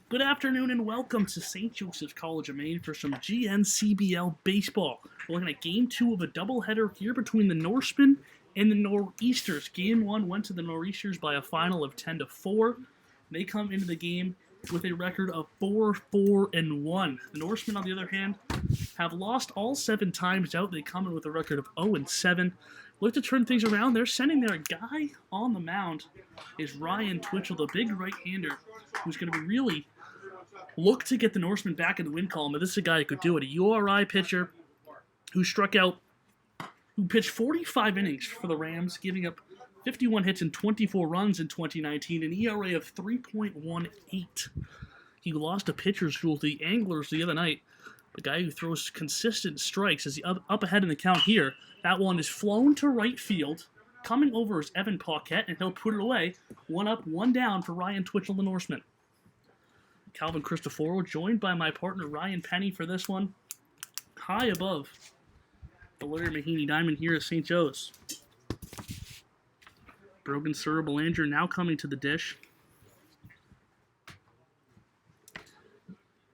Good afternoon and welcome to St. Joseph's College of Maine for some GNCBL baseball. We're looking at Game 2 of a doubleheader here between the Norsemen and the Nor'easters. Game 1 went to the Nor'easters by a final of 10-4. They come into the game with a record of 4-4-1. The Norsemen, on the other hand, have lost all 7 times out. They come in with a record of 0-7. Look to turn things around. They're sending their guy on the mound is Ryan Twitchell, the big right-hander, who's going to be really look to get the Norsemen back in the win column. But this is a guy who could do it. A URI pitcher who pitched 45 innings for the Rams, giving up 51 hits and 24 runs in 2019, an ERA of 3.18. He lost a pitcher's duel to the Anglers the other night. The guy who throws consistent strikes is up ahead in the count here. That one is flown to right field. Coming over is Evan Paquette, and he'll put it away. 1 up, 1 down for Ryan Twitchell, the Norseman. Calvin Cristoforo, joined by my partner Ryan Penny for this one. High above the Larry Mahaney Diamond here at St. Joe's. Brogan Belanger now coming to the dish.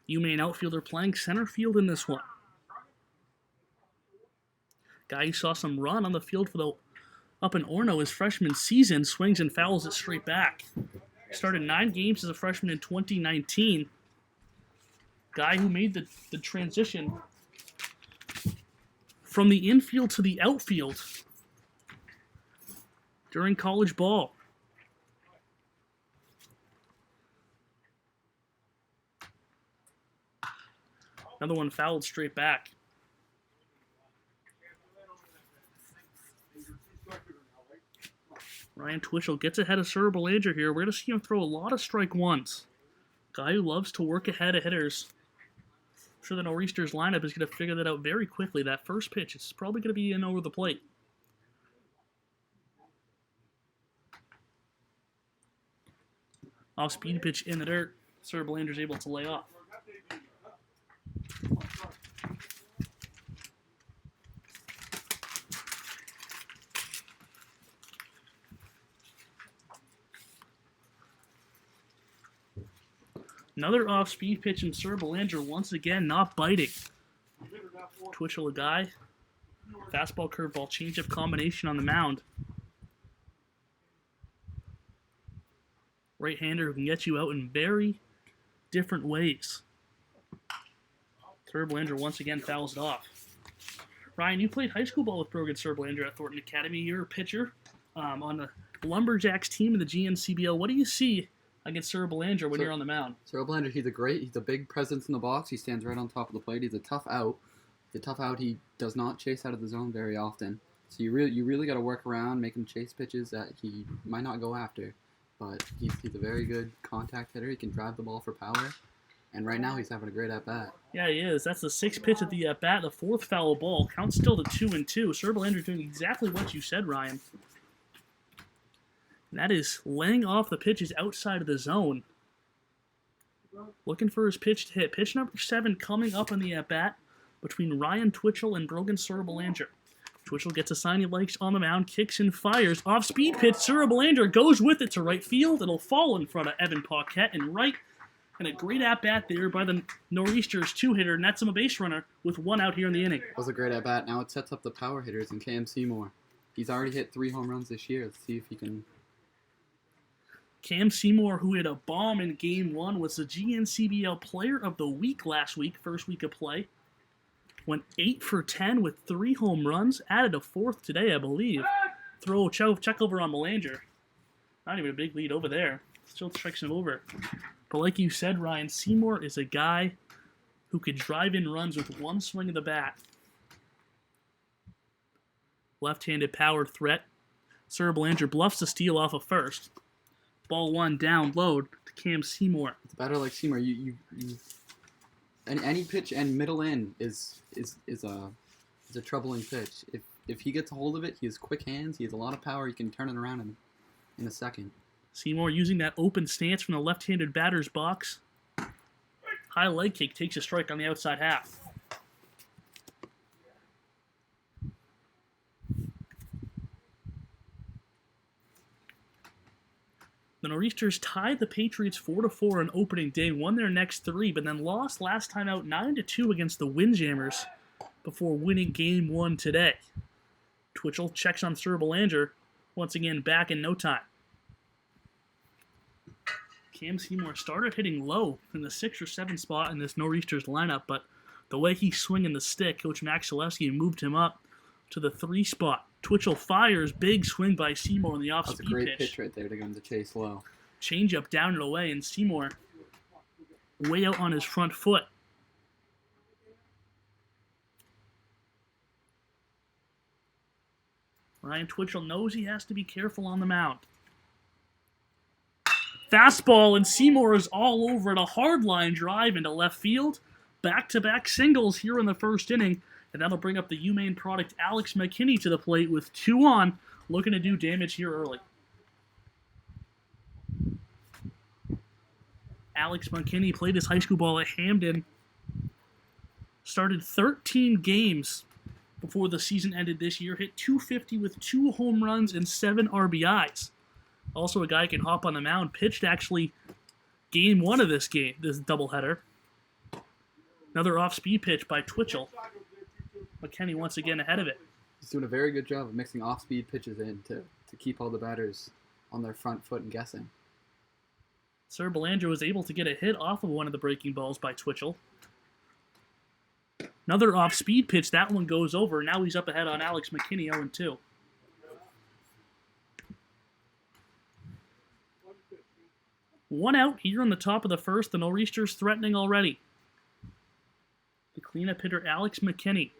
UMaine outfielder playing center field in this one. Guy who saw some run on the field for the up in Orono his freshman season, swings and fouls it straight back. Started 9 games as a freshman in 2019. Guy who made the transition from the infield to the outfield during college ball. Another one fouled straight back. Ryan Twitchell gets ahead of Belanger here. We're going to see him throw a lot of strike ones. Guy who loves to work ahead of hitters. I'm sure the Nor'easters lineup is going to figure that out very quickly. That first pitch is probably going to be in over the plate. Off-speed pitch in the dirt. Belanger's able to lay off. Another off-speed pitch from Belanger, once again not biting. Twitchell a guy. Fastball, curveball, changeup combination on the mound. Right-hander who can get you out in very different ways. Belanger once again fouls it off. Ryan, you played high school ball with Brogan Belanger at Thornton Academy. You're a pitcher on the Lumberjacks team in the GNCBL. What do you see against Belanger when you're on the mound? Belanger, he's a big presence in the box. He stands right on top of the plate. He's a tough out. He does not chase out of the zone very often. So you really got to work around, make him chase pitches that he might not go after. But he's a very good contact hitter. He can drive the ball for power. And right now he's having a great at-bat. Yeah, he is. That's the 6th pitch at the at-bat, the 4th foul ball. Count still to 2-2. Belanger doing exactly what you said, Ryan. And that is laying off the pitches outside of the zone. Looking for his pitch to hit. Pitch number 7 coming up in the at-bat between Ryan Twitchell and Brogan Belanger. Twitchell gets a sign he likes on the mound, kicks and fires. Off-speed pitch, Belanger goes with it to right field. It'll fall in front of Evan Paquette and right. And a great at-bat there by the Nor'easters 2-hitter, nets him a base runner with 1 out here in the inning. That was a great at-bat. Now it sets up the power hitters and Cam Seymour. He's already hit 3 home runs this year. Let's see if he can... Cam Seymour, who hit a bomb in Game 1, was the GNCBL Player of the Week last week, first week of play. Went 8 for 10 with 3 home runs. Added a 4th today, I believe. Check over on Belanger. Not even a big lead over there. Still strikes him over. But like you said, Ryan, Seymour is a guy who could drive in runs with 1 swing of the bat. Left-handed power threat. Belanger bluffs the steal off of first. Ball 1 down, low to Cam Seymour. It's a batter like Seymour. Any pitch and middle in is a troubling pitch. If he gets a hold of it, he has quick hands. He has a lot of power. He can turn it around in a second. Seymour using that open stance from the left-handed batter's box. High leg kick takes a strike on the outside half. The Nor'easters tied the Patriots 4-4 on opening day, won their next 3, but then lost last time out 9-2 against the Windjammers before winning game 1 today. Twitchell checks on Sir Belanger, once again back in no time. Cam Seymour started hitting low in the 6 or 7 spot in this Nor'easters lineup, but the way he's swinging the stick, Coach Max Zaleski moved him up to the 3 spot. Twitchell fires, big swing by Seymour on the off-speed pitch. That's a great pitch right there to get him to chase low. Change up down and away, and Seymour way out on his front foot. Ryan Twitchell knows he has to be careful on the mound. Fastball, and Seymour is all over it. A hard line drive into left field. Back-to-back singles here in the first inning. And that'll bring up the UMaine product Alex McKinney to the plate with 2 on, looking to do damage here early. Alex McKinney played his high school ball at Hamden. Started 13 games before the season ended this year. Hit .250 with 2 home runs and 7 RBIs. Also a guy who can hop on the mound. Pitched actually game 1 of this doubleheader. Another off-speed pitch by Twitchell. McKinney once again ahead of it. He's doing a very good job of mixing off-speed pitches in to keep all the batters on their front foot and guessing. Sir Belanger was able to get a hit off of one of the breaking balls by Twitchell. Another off-speed pitch. That one goes over. Now he's up ahead on Alex McKinney, 0-2. One out here on the top of the first. The Nor'easters threatening already. The cleanup hitter, Alex McKinney.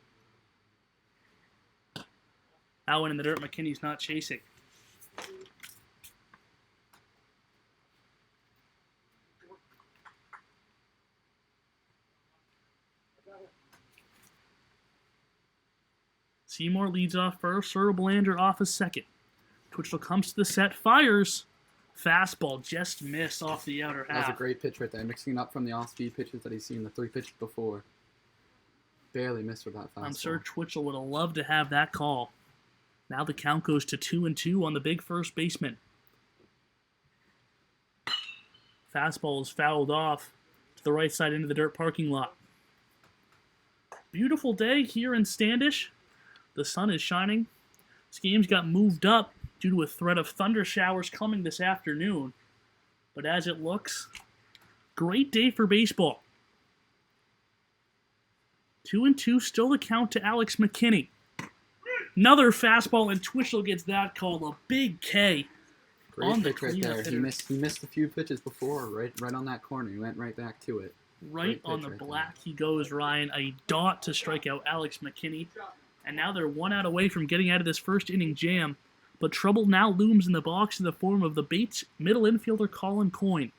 That one in the dirt. McKinney's not chasing. Seymour leads off first. Sir Belanger off as second. Twitchell comes to the set, fires. Fastball just missed off the outer half. That was a great pitch right there, mixing it up from the off-speed pitches that he's seen the 3 pitches before. Barely missed with that fastball. I'm sure Twitchell would have loved to have that call. Now the count goes to 2-2 on the big first baseman. Fastball is fouled off to the right side into the dirt parking lot. Beautiful day here in Standish. The sun is shining. This game's got moved up due to a threat of thunder showers coming this afternoon. But as it looks, great day for baseball. 2-2, still the count to Alex McKinney. Another fastball, and Twitchell gets that call. A big K on the cleanup hitter. He missed a few pitches before, right on that corner. He went right back to it. Right on the black he goes, Ryan. A dot to strike out Alex McKinney. And now they're 1 out away from getting out of this first inning jam. But trouble now looms in the box in the form of the Bates middle infielder Colin Coyne.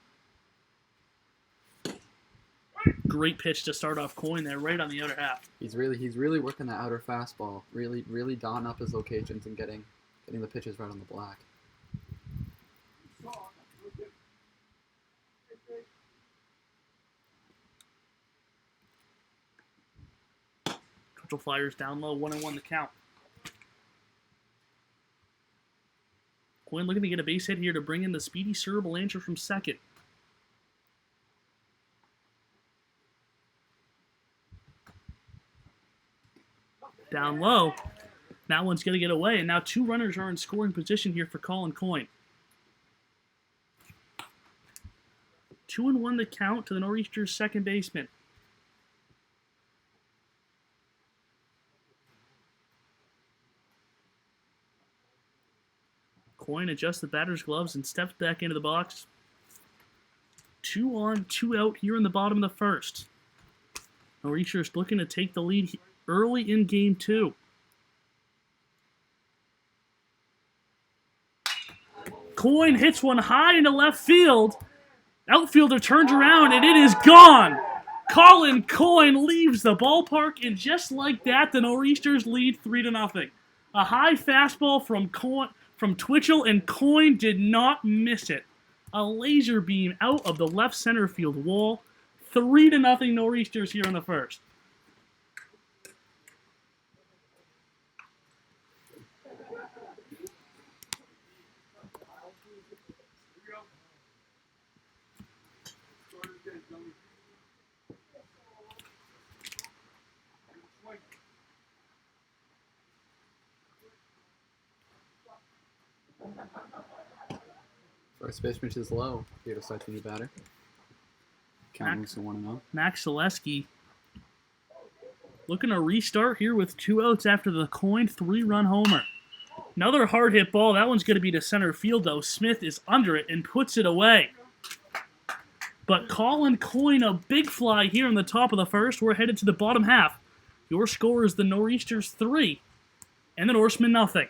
Great pitch to start off Coyne there, right on the outer half. He's really working the outer fastball, really dotting up his locations and getting the pitches right on the black. Twitchell fires down low, 1-1 the count. Coyne looking to get a base hit here to bring in the speedy Sir Belanger from second. Down low. That one's going to get away, and now 2 runners are in scoring position here for Colin Coyne. 2-1 the count to the Nor'easters' second baseman. Coyne adjusts the batter's gloves and steps back into the box. 2 on, 2 out here in the bottom of the first. Nor'easters looking to take the lead early in game 2. Coyne hits one high into left field. Outfielder turns around and it is gone. Colin Coyne leaves the ballpark, and just like that, the Nor'easters lead 3-0. A high fastball from Twitchell, and Coyne did not miss it. A laser beam out of the left center field wall. 3-0 Nor'easters here in the first. First pitch is low. Here to start the new batter. Count moves to 1-0. Max Zaleski looking to restart here with 2 outs after the coined 3-run homer. Another hard hit ball. That one's going to be to center field, though. Smith is under it and puts it away. But Colin Coyne, a big fly here in the top of the first. We're headed to the bottom half. Your score is the Nor'easters 3 and the Norsemen nothing.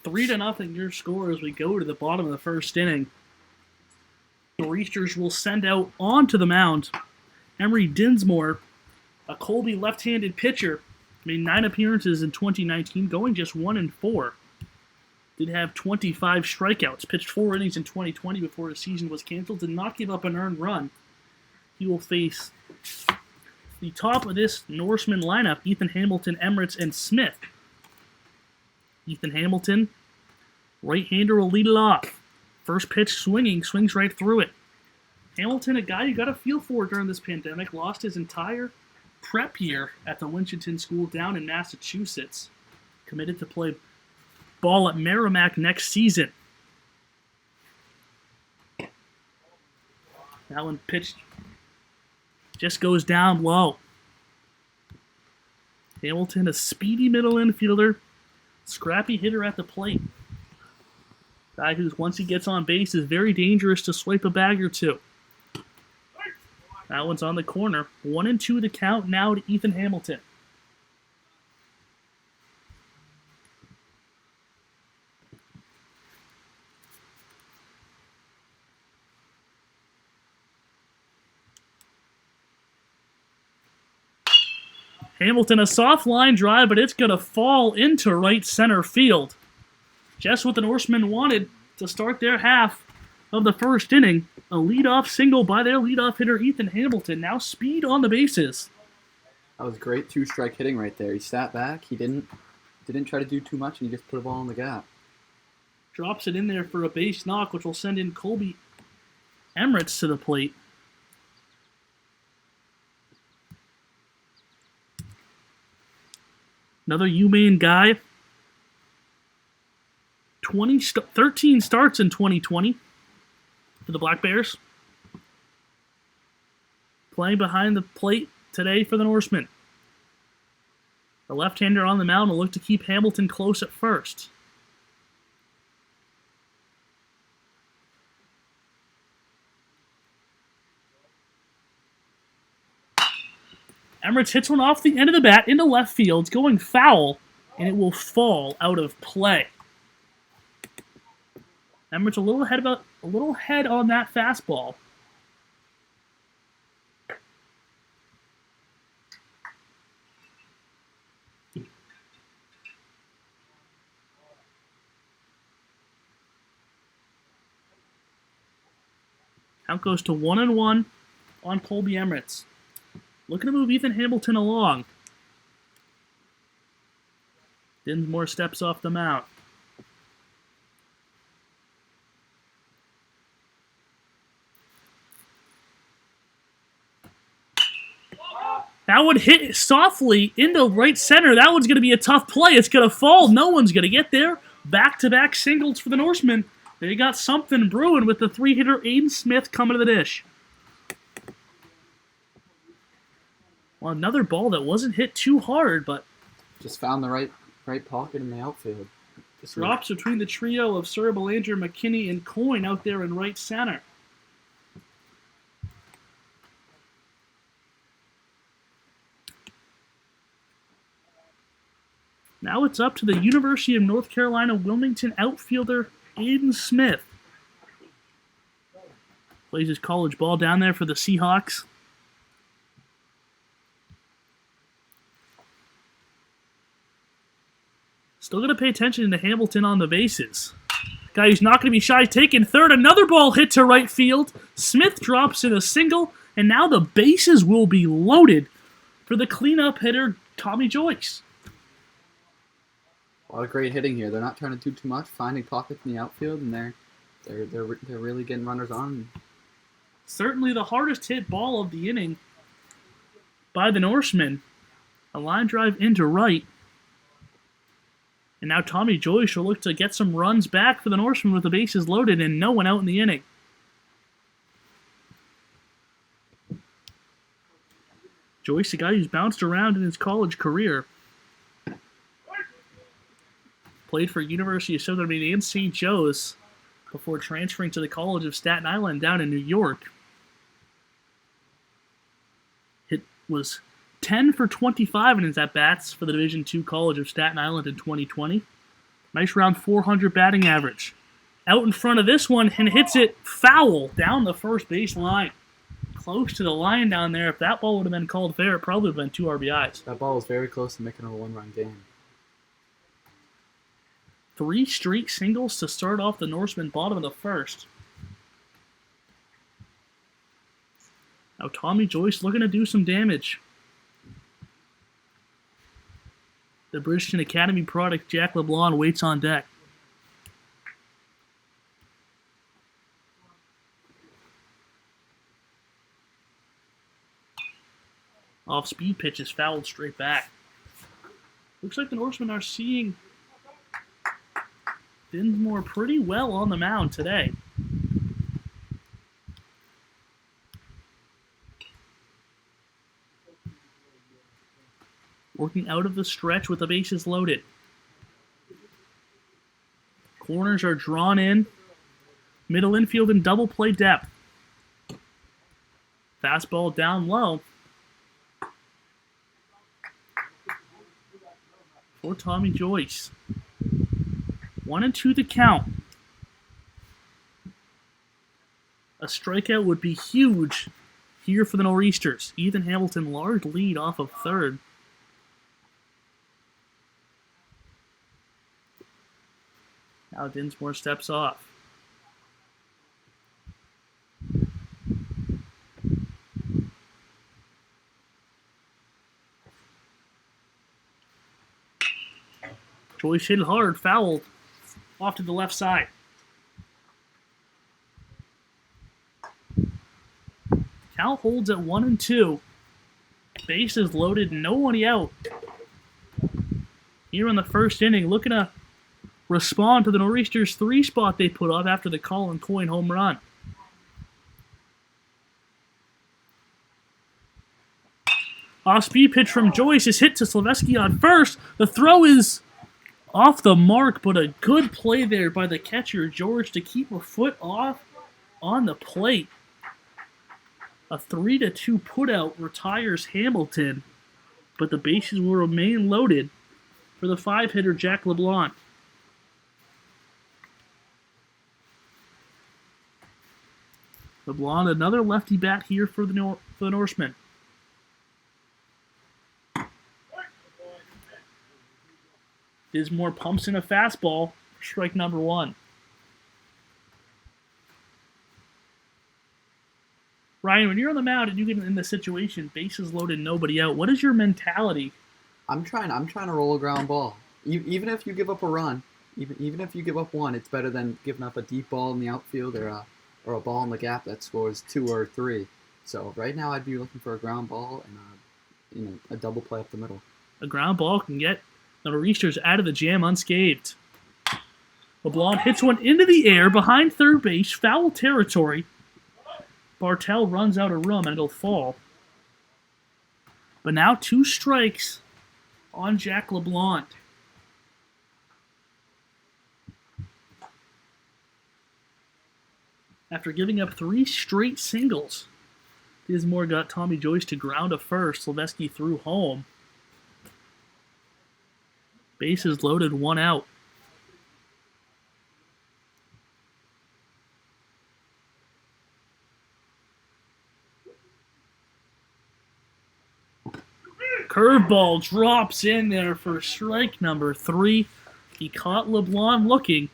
Three to nothing your score as we go to the bottom of the first inning. The Nor'easters will send out onto the mound Emery Dinsmore, a Colby left-handed pitcher, made 9 appearances in 2019, going just 1-4. Did have 25 strikeouts, pitched 4 innings in 2020 before his season was canceled, did not give up an earned run. He will face the top of this Norseman lineup, Ethan Hamilton, Emirates, and Smith. Ethan Hamilton, right-hander, will lead it off. First pitch swinging, swings right through it. Hamilton, a guy you got to feel for during this pandemic, lost his entire prep year at the Winchendon School down in Massachusetts. Committed to play ball at Merrimack next season. That one pitched, just goes down low. Hamilton, a speedy middle infielder, scrappy hitter at the plate. Guy who's, once he gets on base, is very dangerous to swipe a bag or two. That one's on the corner. 1-2 the count now to Ethan Hamilton. Hamilton, a soft line drive, but it's going to fall into right center field. Just what the Norsemen wanted to start their half of the first inning. A leadoff single by their leadoff hitter, Ethan Hamilton. Now speed on the bases. That was great 2-strike hitting right there. He sat back. He didn't try to do too much, and he just put a ball in the gap. Drops it in there for a base knock, which will send in Colby Emirates to the plate. Another UMaine guy. 13 starts in 2020 for the Black Bears. Playing behind the plate today for the Norsemen. The left-hander on the mound will look to keep Hamilton close at first. Emirates hits one off the end of the bat into left field. It's going foul, and it will fall out of play. Emirates a little ahead on that fastball. Count goes to 1-1 on Colby Emirates. Looking to move Ethan Hamilton along. Dinsmore steps off the mound. That would hit softly into right center. That one's going to be a tough play. It's going to fall. No one's going to get there. Back-to-back singles for the Norsemen. They got something brewing with the three-hitter Aiden Smith coming to the dish. Well, another ball that wasn't hit too hard, but just found the right pocket in the outfield. Drops between the trio of Sir Belanger, McKinney, and Coyne out there in right center. Now it's up to the University of North Carolina Wilmington outfielder Aiden Smith. Plays his college ball down there for the Seahawks. Still going to pay attention to Hamilton on the bases. Guy who's not going to be shy, taking third. Another ball hit to right field. Smith drops in a single, and now the bases will be loaded for the cleanup hitter, Tommy Joyce. A lot of great hitting here. They're not trying to do too much, finding pockets in the outfield, and they're really getting runners on. Certainly the hardest hit ball of the inning by the Norsemen. A line drive into right. And now Tommy Joyce will look to get some runs back for the Norsemen with the bases loaded and no one out in the inning. Joyce, a guy who's bounced around in his college career. Played for University of Southern Maine and St. Joe's before transferring to the College of Staten Island down in New York. It was 10 for 25 in his at-bats for the Division II College of Staten Island in 2020. Nice round 400 batting average. Out in front of this one and hits it foul down the first base line. Close to the line down there. If that ball would have been called fair, it probably would have been 2 RBIs. That ball was very close to making it a one-run game. 3 straight singles to start off the Norsemen bottom of the first. Now Tommy Joyce looking to do some damage. The Bridgeton Academy product Jack LeBlanc waits on deck. Off-speed pitch is fouled straight back. Looks like the Norsemen are seeing Dinsmore pretty well on the mound today. Working out of the stretch with the bases loaded. Corners are drawn in. Middle infield and double play depth. Fastball down low. For Tommy Joyce. 1-2 the count. A strikeout would be huge here for the Nor'easters. Ethan Hamilton, large lead off of third. Now Dinsmore steps off. Joyce hit hard, fouled. Off to the left side. Count holds at 1-2. Bases loaded, nobody out. Here in the first inning, looking to respond to the Nor'easters' 3 spot they put up after the Colin Coyne home run. Off-speed pitch from Joyce is hit to Sylveski on first. The throw is off the mark, but a good play there by the catcher, George, to keep a foot off on the plate. A 3-2 putout retires Hamilton. but the bases will remain loaded for the 5-hitter Jack LeBlanc. LeBlanc, another lefty bat here for the Norsemen. Dismore pumps in a fastball for strike number 1. Ryan, when you're on the mound and you get in this situation, bases loaded, nobody out, what is your mentality? I'm trying to roll a ground ball. Even if you give up a run, even if you give up one, it's better than giving up a deep ball in the outfield or a ball in the gap that scores 2 or 3. So right now I'd be looking for a ground ball and a double play up the middle. A ground ball can get the Nor'easters out of the jam unscathed. LeBlanc hits one into the air behind third base, foul territory. Bartel runs out of room and it'll fall. But now 2 strikes on Jack LeBlanc. After giving up 3 straight singles, Dismore got Tommy Joyce to ground to first. Silvesky threw home. Bases loaded, 1 out. Curveball drops in there for strike number 3. He caught LeBlanc looking,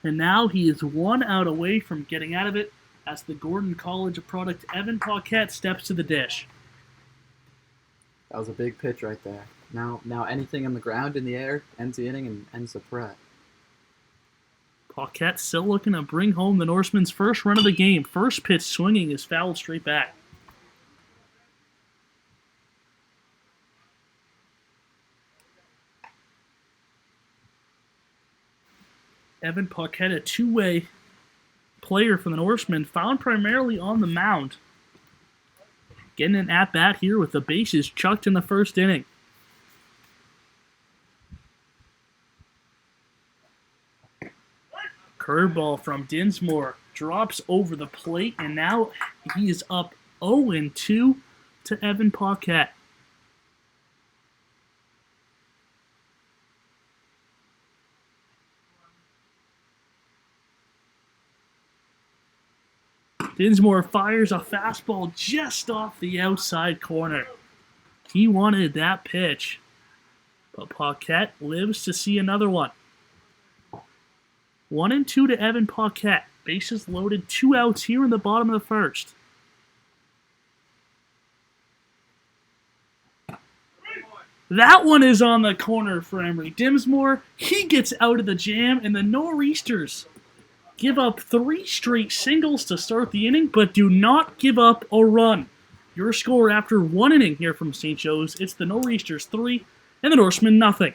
and now he is 1 out away from getting out of it as the Gordon College product Evan Paquette steps to the dish. That was a big pitch right there. Now anything on the ground, in the air, ends the inning and ends the threat. Paquette still looking to bring home the Norsemen's first run of the game. First pitch swinging is fouled straight back. Evan Paquette, a two-way player for the Norsemen, found primarily on the mound. Getting an at-bat here with the bases chucked in the first inning. Curveball from Dinsmore drops over the plate, and now he is up 0-2 to Evan Paquette. Dinsmore fires a fastball just off the outside corner. He wanted that pitch, but Paquette lives to see another one. 1-2 to Evan Paquette. Bases loaded, 2 outs here in the bottom of the first. That one is on the corner for Emery Dinsmore. He gets out of the jam, and the Nor'easters give up 3 straight singles to start the inning, but do not give up a run. Your score after 1 inning here from St. Joe's, it's the Nor'easters 3 and the Norsemen nothing.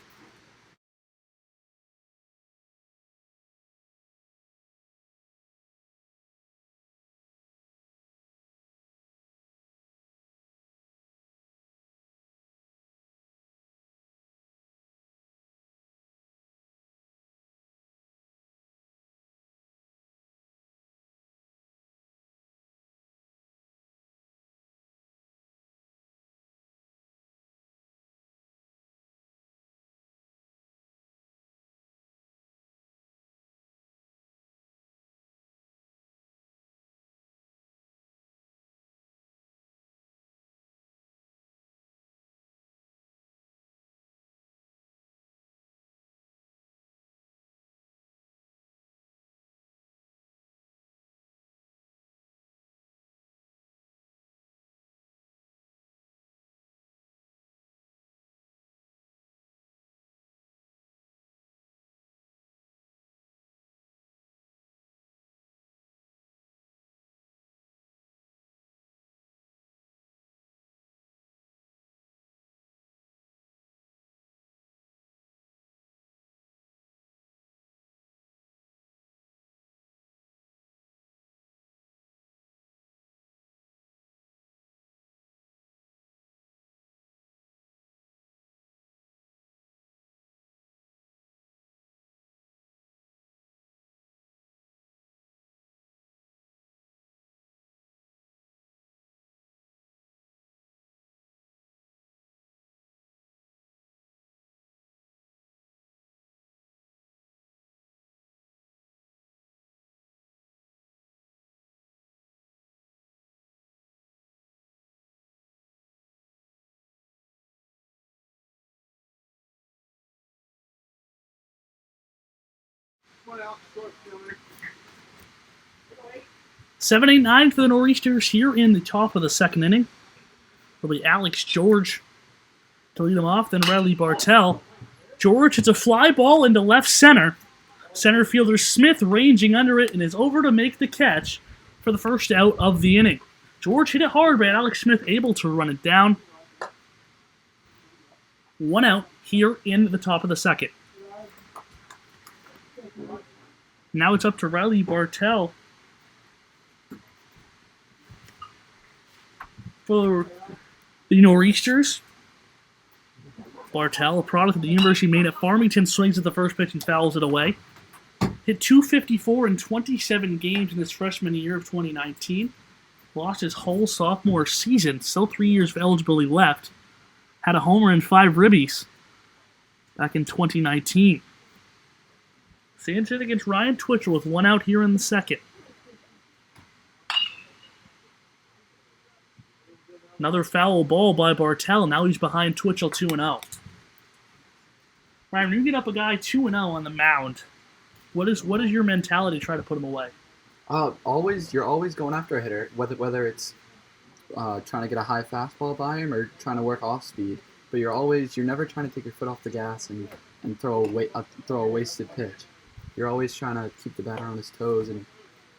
Seven, 8, 9 for the Nor'easters here in the top of the second inning. It'll be Alex George to lead them off, then Riley Bartell. George hits a fly ball into left center. Center fielder Smith ranging under it and is over to make the catch for the first out of the inning. George hit it hard, but Alex Smith able to run it down. 1 out here in the top of the second. Now it's up to Riley Bartell for the Nor'easters. Bartell, a product of the University of Maine at Farmington, swings at the first pitch and fouls it away. Hit .254 in 27 games in his freshman year of 2019. Lost his whole sophomore season, still 3 years of eligibility left. Had a homer and 5 ribbies back in 2019. Stands in against Ryan Twitchell with 1 out here in the second. Another foul ball by Bartell. Now he's behind Twitchell 2-0. Ryan, when you get up a guy 2-0 on the mound, what is your mentality to try to put him away? You're always going after a hitter, whether it's trying to get a high fastball by him or trying to work off speed. But you're never trying to take your foot off the gas and throw a wasted pitch. You're always trying to keep the batter on his toes and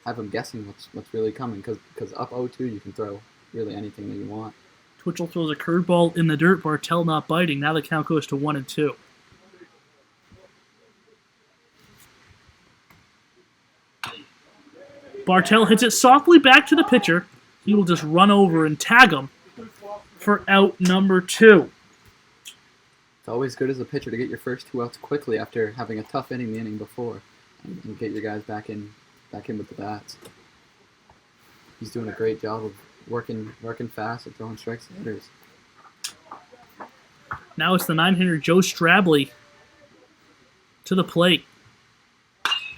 have him guessing what's really coming. Because up 0-2, you can throw really anything that you want. Twitchell throws a curveball in the dirt. Bartell not biting. Now the count goes to 1-2. Bartell hits it softly back to the pitcher. He will just run over and tag him for out number 2. It's always good as a pitcher to get your first 2 outs quickly after having a tough inning the inning before and get your guys back in with the bats. He's doing a great job of working fast and throwing strikes to hitters. Now it's the 9-hitter Joe Strabley to the plate.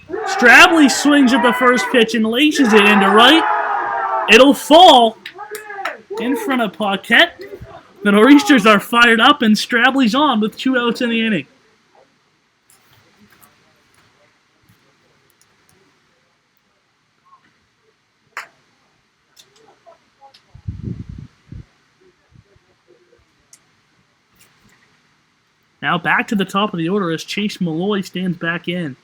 Strabley swings at the first pitch and laces it into right. It'll fall in front of Paquette. The Nor'easters are fired up and Strabley's on with 2 outs in the inning. Now back to the top of the order as Chase Malloy stands back in.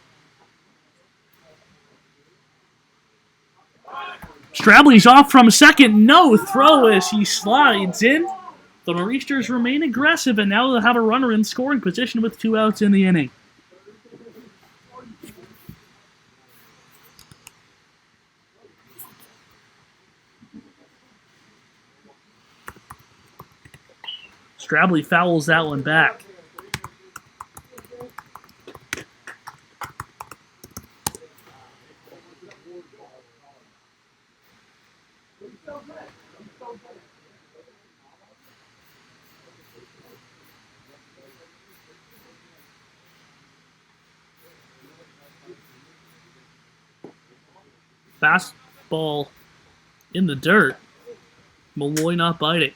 Strabley's off from second. No throw as he slides in. The Nor'easters remain aggressive, and now they'll have a runner in scoring position with 2 outs in the inning. Strabley fouls that one back. Fastball in the dirt. Malloy not biting.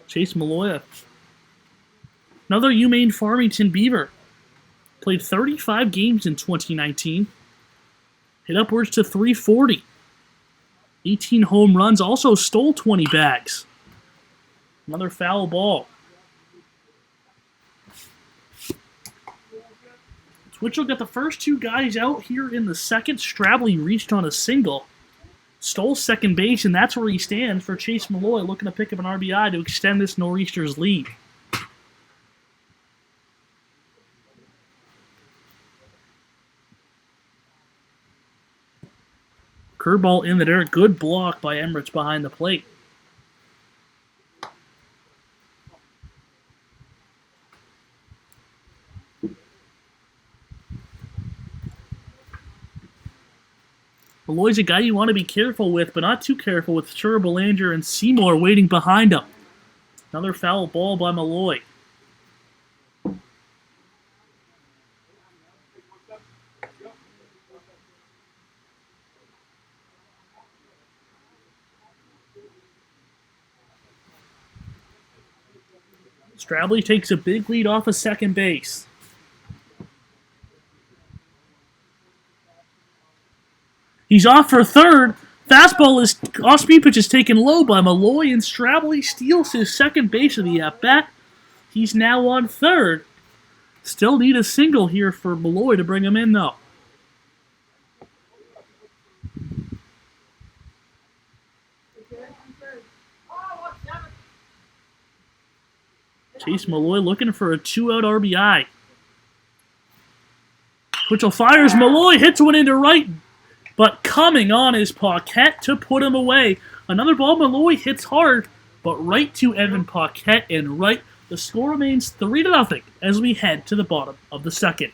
Chase Malloy, another UMaine Farmington Beaver. Played 35 games in 2019. Hit upwards to .340. 18 home runs. Also stole 20 bags. Another foul ball. Twitchell got the first 2 guys out here in the second. Strabley reached on a single. Stole second base, and that's where he stands for Chase Malloy, looking to pick up an RBI to extend this Nor'easters lead. Curveball in the dirt. Good block by Emirates behind the plate. Malloy's a guy you want to be careful with, but not too careful with Sher, Belanger, and Seymour waiting behind him. Another foul ball by Malloy. Strabley takes a big lead off of second base. He's off for third. Fastball is off-speed pitch is taken low by Malloy, and Stravely steals his second base of the at-bat. He's now on third. Still need a single here for Malloy to bring him in, though. Chase Malloy looking for a 2-out RBI. Twitchell fires. Malloy hits one into right, but coming on is Paquette to put him away. Another ball. Malloy hits hard, but right to Evan Paquette and right. The score remains 3-0 as we head to the bottom of the second.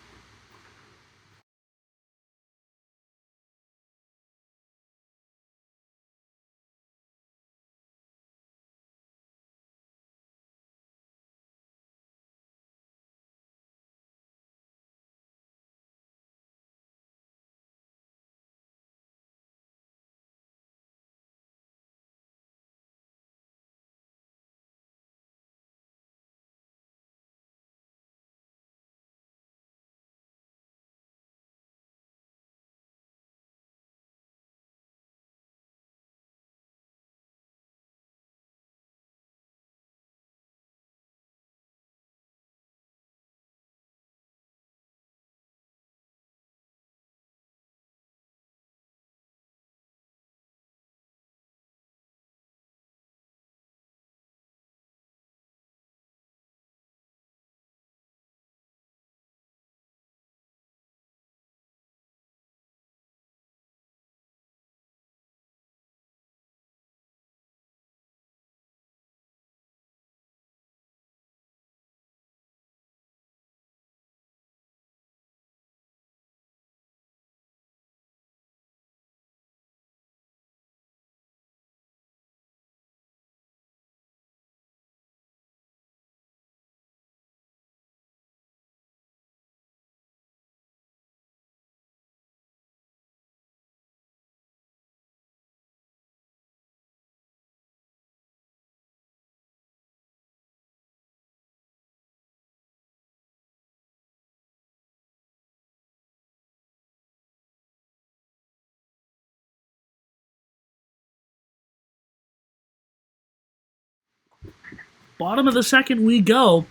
Bottom of the second we go.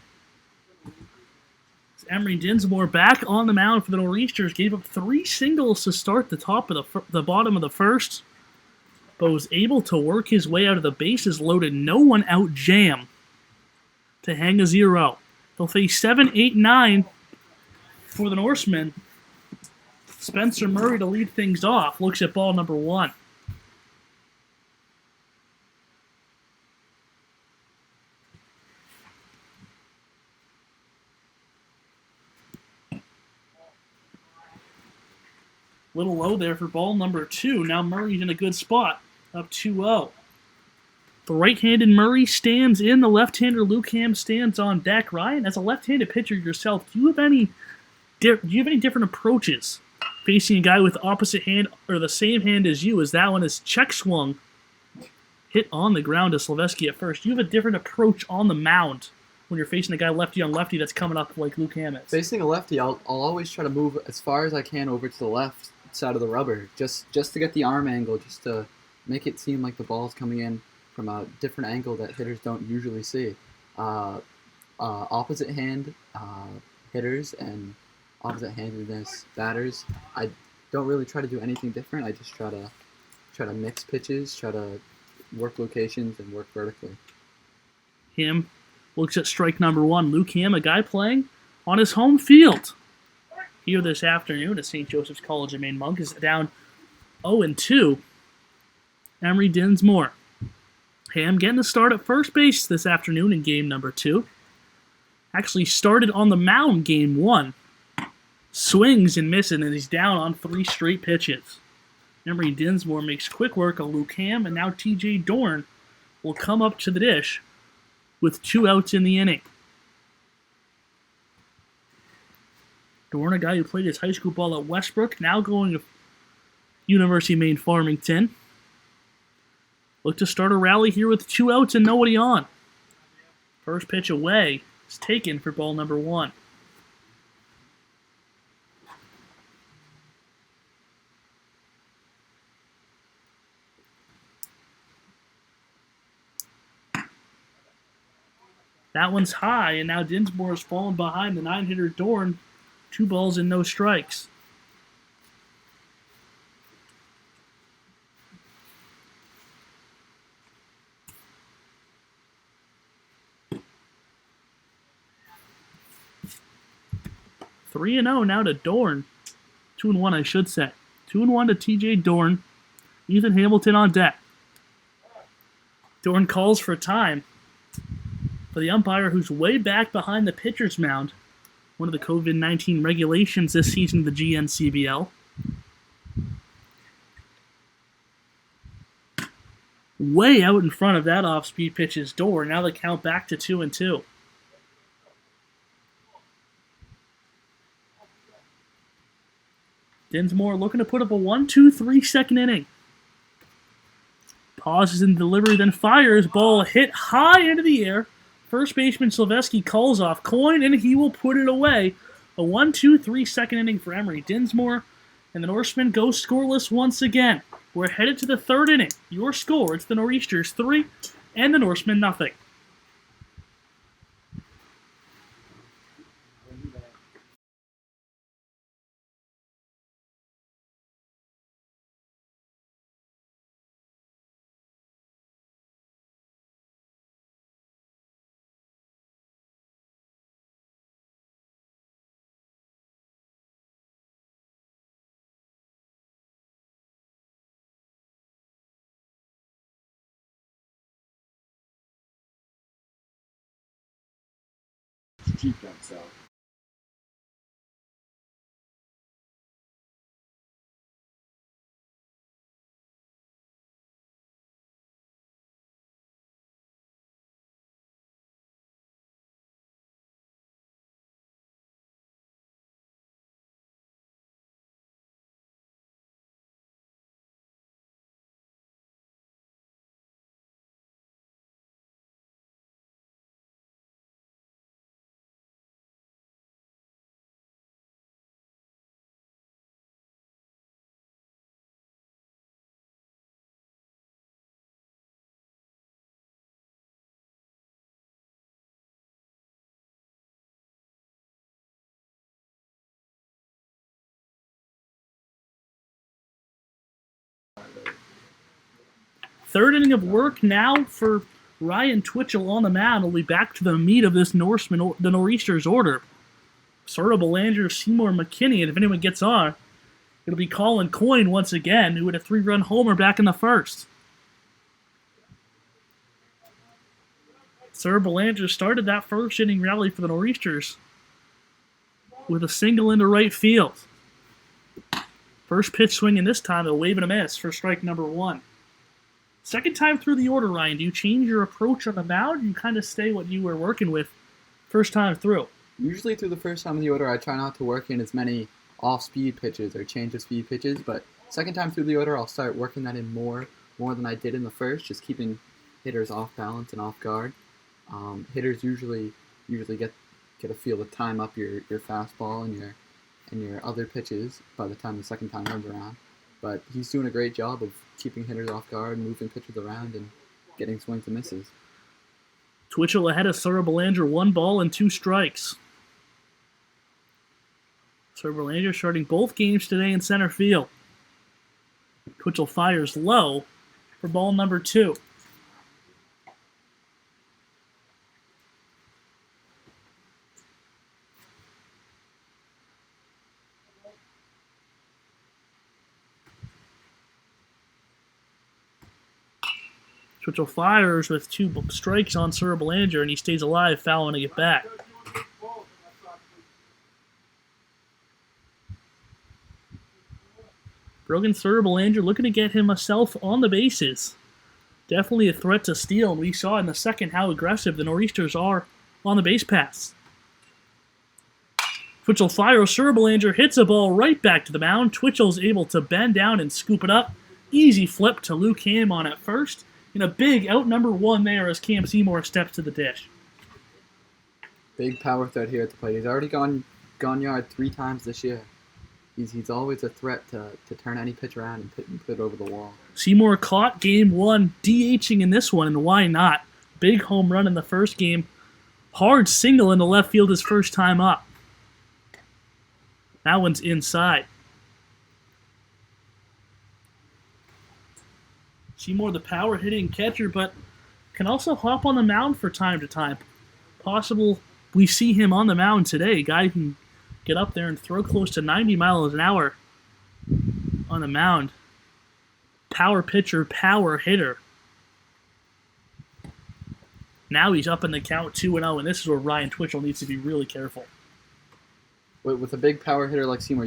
Emery Dinsmore back on the mound for the Nor'easters. Gave up 3 singles to start the top of the bottom of the first, but was able to work his way out of the bases loaded, no one out jam to hang a 0. They'll face 7, 8, 9 for the Norsemen. Spencer Murray to lead things off. Looks at ball number 1. Little low there for ball number 2. Now Murray's in a good spot. Up 2-0. The right-handed Murray stands in. The left-hander Luke Ham stands on deck. Ryan, as a left-handed pitcher yourself, do you have any different approaches facing a guy with opposite hand or the same hand as you? As that one is check swung, hit on the ground to Slavoski at first. Do you have a different approach on the mound when you're facing a guy lefty on lefty that's coming up like Luke Ham is? Facing a lefty, I'll always try to move as far as I can over to the left side of the rubber, just to get the arm angle, just to make it seem like the ball's coming in from a different angle that hitters don't usually see. Opposite hand hitters and opposite handedness batters, I don't really try to do anything different. I just try to mix pitches, try to work locations and work vertically. Ham looks at strike number 1. Luke Ham, a guy playing on his home field here this afternoon at St. Joseph's College of Maine. Monk is down 0-2. Emery Dinsmore. Ham getting a start at first base this afternoon in game number 2. Actually started on the mound game 1. Swings and misses, and he's down on 3 straight pitches. Emery Dinsmore makes quick work of Luke Ham, and now TJ Dorn will come up to the dish with 2 outs in the inning. Dorn, a guy who played his high school ball at Westbrook, now going to University of Maine Farmington. Look to start a rally here with 2 outs and nobody on. First pitch away is taken for ball number 1. That one's high, and now Dinsmore has fallen behind the 9-hitter Dorn. 2 balls and no strikes. Three and 0 now to Dorn. 2-1, I should say. 2-1 to TJ Dorn. Ethan Hamilton on deck. Dorn calls for time. For the umpire, who's way back behind the pitcher's mound. One of the COVID-19 regulations this season of the GNCBL. Way out in front of that off-speed pitch is Dorn. Now the count back to 2-2. Dinsmore looking to put up a 1-2-3 second inning. Pauses in delivery, then fires. Ball hit high into the air. First baseman Silvesky calls off Coyne, and he will put it away. A 1-2-3 second inning for Emery Dinsmore, and the Norsemen go scoreless once again. We're headed to the third inning. Your score, it's the Nor'easters 3 and the Norsemen nothing. Cheap don't sell. Third inning of work now for Ryan Twitchell on the mound. We'll be back to the meat of this Norseman, the Nor'easters order. Soto, Belanger, Seymour, McKinney, and if anyone gets on, it'll be Colin Coyne once again, who had a 3-run homer back in the first. Sir Belanger started that first inning rally for the Nor'easters with a single into right field. First pitch swinging this time, a wave and a miss for strike number 1. Second time through the order, Ryan, do you change your approach on the mound? Or you kind of stay what you were working with first time through? Usually through the first time of the order, I try not to work in as many off-speed pitches or change-of-speed pitches, but second time through the order, I'll start working that in more than I did in the first, just keeping hitters off balance and off guard. Hitters usually get a feel to time up your fastball and your other pitches by the time the second time comes around. But he's doing a great job of keeping hitters off guard, moving pitches around, and getting swings and misses. Twitchell ahead of Sir Belanger, 1 ball and 2 strikes. Sir Belanger starting both games today in center field. Twitchell fires low for ball number 2. Twitchell fires with 2 strikes on Sir Belanger, and he stays alive, fouling to get back. Brogan Sir Belanger looking to get himself on the bases. Definitely a threat to steal, and we saw in the second how aggressive the Nor'easters are on the base paths. Twitchell fires, Sir Belanger hits a ball right back to the mound. Twitchell's able to bend down and scoop it up. Easy flip to Luke Ham on at first. And a big out number 1 there as Cam Seymour steps to the dish. Big power threat here at the plate. He's already gone yard 3 times this year. He's always a threat to turn any pitch around and put it over the wall. Seymour caught game 1, DHing in this one, and why not? Big home run in the first game. Hard single into left field his first time up. That one's inside. Seymour, the power hitting catcher, but can also hop on the mound for time to time. Possible we see him on the mound today. Guy who can get up there and throw close to 90 miles an hour on the mound. Power pitcher, power hitter. Now he's up in the count 2-0, and this is where Ryan Twitchell needs to be really careful. With a big power hitter like Seymour,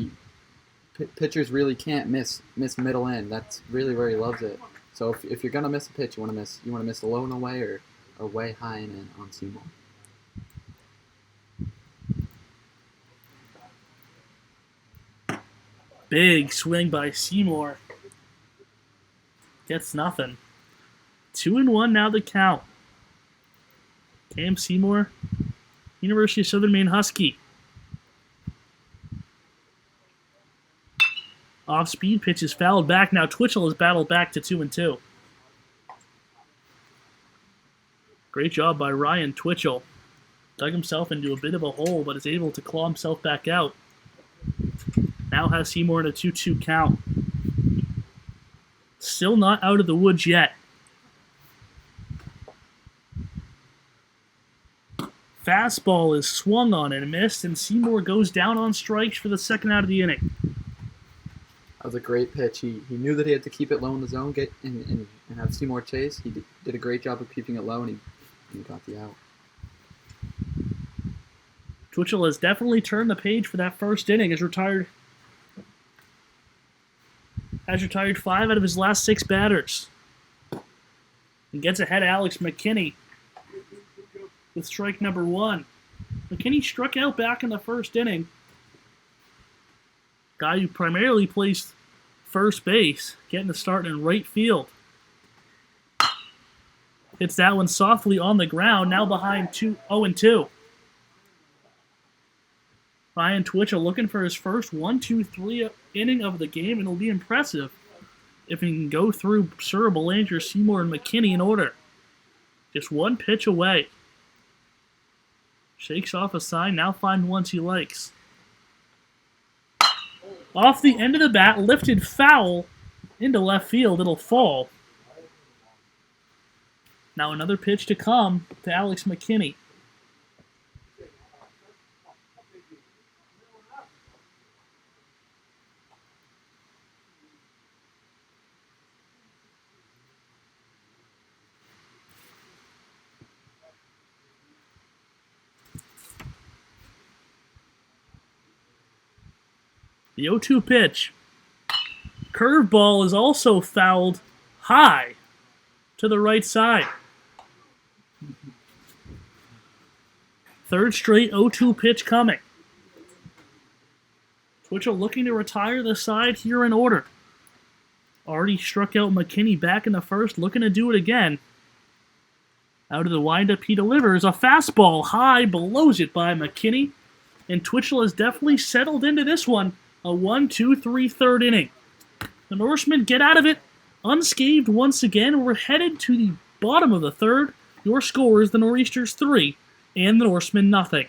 pitchers really can't miss middle in. That's really where he loves it. So if you're gonna miss a pitch, you want to miss low and away or way high and in on Seymour. Big swing by Seymour. Gets nothing. 2-1 now the count. Cam Seymour, University of Southern Maine Husky. Off-speed pitch is fouled back. Now Twitchell has battled back to 2-2. Great job by Ryan Twitchell. Dug himself into a bit of a hole, but is able to claw himself back out. Now has Seymour in a 2-2 count. Still not out of the woods yet. Fastball is swung on and missed, and Seymour goes down on strikes for the second out of the inning. That was a great pitch. He knew that he had to keep it low in the zone, get and have Seymour chase. He did a great job of keeping it low, and he got the out. Twitchell has definitely turned the page for that first inning. Has retired 5 out of his last 6 batters. And gets ahead of Alex McKinney with strike number 1. McKinney struck out back in the first inning. Guy who primarily plays first base, getting the start in right field. Hits that one softly on the ground, now behind 0-2. Ryan Twitchell looking for his first 1-2-3 inning of the game, and it'll be impressive if he can go through Sir, Belanger, Seymour, and McKinney in order. Just one pitch away. Shakes off a sign, now find ones he likes. Off the end of the bat, lifted foul into left field. It'll fall. Now another pitch to come to Alex McKinney. The 0-2 pitch. Curveball is also fouled high to the right side. Third straight 0-2 pitch coming. Twitchell looking to retire the side here in order. Already struck out McKinney back in the first, looking to do it again. Out of the windup, he delivers a fastball high, blows it by McKinney. And Twitchell has definitely settled into this one. A 1-2-3 third inning. The Norsemen get out of it unscathed once again. We're headed to the bottom of the third. Your score is the Nor'easters 3 and the Norsemen nothing.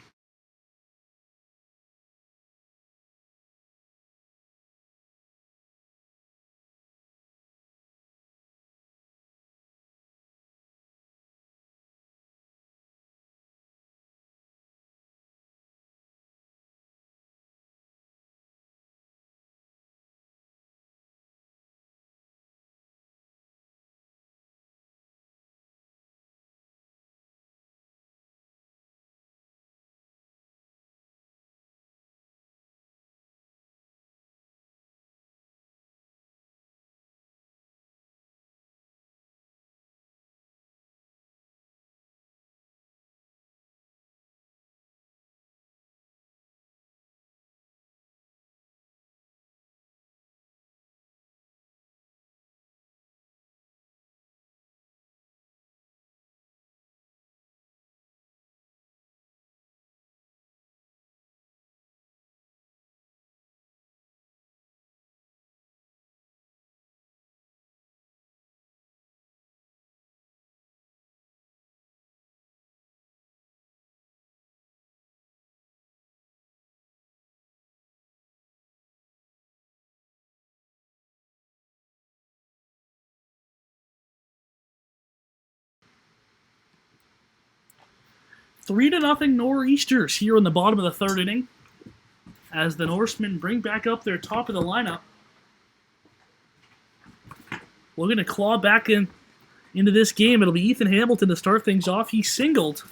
3-0 Nor'easters here in the bottom of the third inning as the Norsemen bring back up their top of the lineup. We're going to claw back into this game. It'll be Ethan Hamilton to start things off. He singled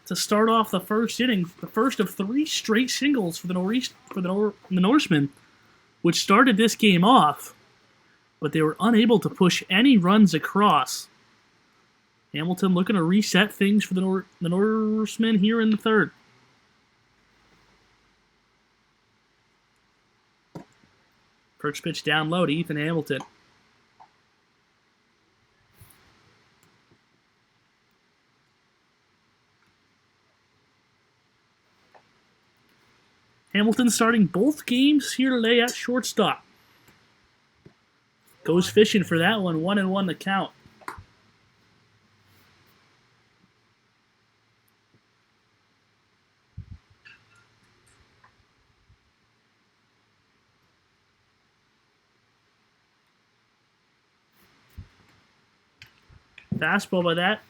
to start off the first inning, the first of 3 straight singles for the Norsemen, which started this game off, but they were unable to push any runs across. Hamilton looking to reset things for the Norsemen here in the third. First pitch down low to Ethan Hamilton. Hamilton starting both games here today at shortstop. Goes fishing for that one, 1-1 the count. Fastball by that.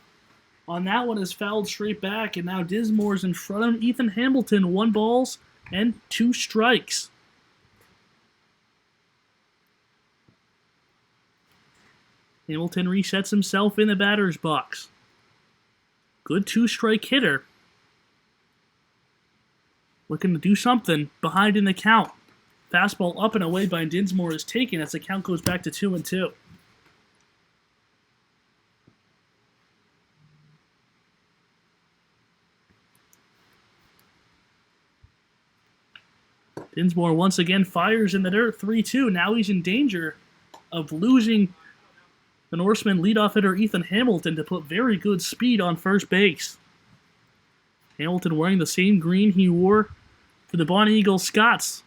On that one is fouled straight back, and now Dismore's in front of Ethan Hamilton. 1 ball and 2 strikes. Hamilton resets himself in the batter's box. Good 2-strike hitter. Looking to do something behind in the count. Fastball up and away by Dinsmore is taken as the count goes back to 2-2. Dinsmore once again fires in the dirt, 3-2. Now he's in danger of losing the Norseman leadoff hitter Ethan Hamilton to put very good speed on first base. Hamilton wearing the same green he wore for the Bonnie Eagle Scots.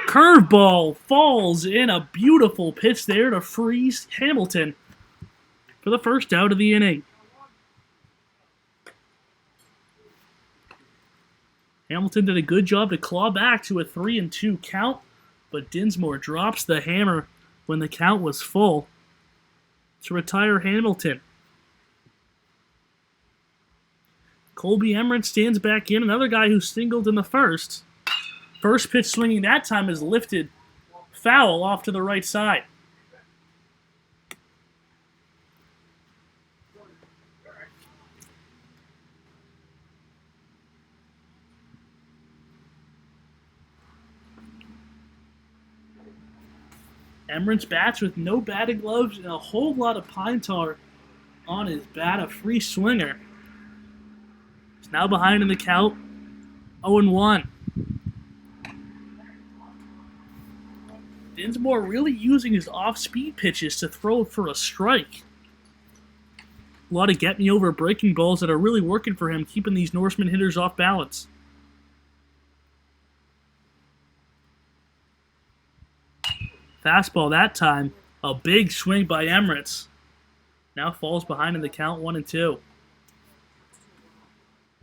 Curveball falls in, a beautiful pitch there to freeze Hamilton for the first out of the inning. Hamilton did a good job to claw back to a 3-2 count, but Dinsmore drops the hammer when the count was full to retire Hamilton. Colby Emmerich stands back in, another guy who singled in the first. First pitch swinging that time is lifted foul off to the right side. Emmerich bats with no batting gloves and a whole lot of pine tar on his bat, a free swinger. He's now behind in the count, 0-1. Dinsmore really using his off-speed pitches to throw for a strike. A lot of get-me-over breaking balls that are really working for him, keeping these Norseman hitters off balance. Fastball that time. A big swing by Emmerich. Now falls behind in the count, 1-2.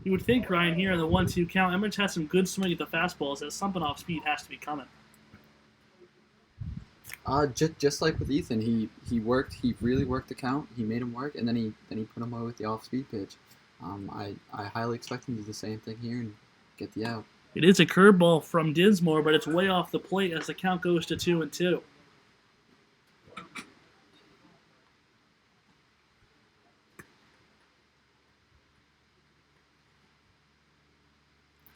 You would think, Ryan, here in the 1-2 count, Emmerich has some good swing at the fastballs, as something off speed has to be coming. Just like with Ethan, he really worked the count. He made him work, and then he put him away with the off-speed pitch. I highly expect him to do the same thing here and get the out. It is a curveball from Dinsmore, but it's way off the plate as the count goes to 2-2.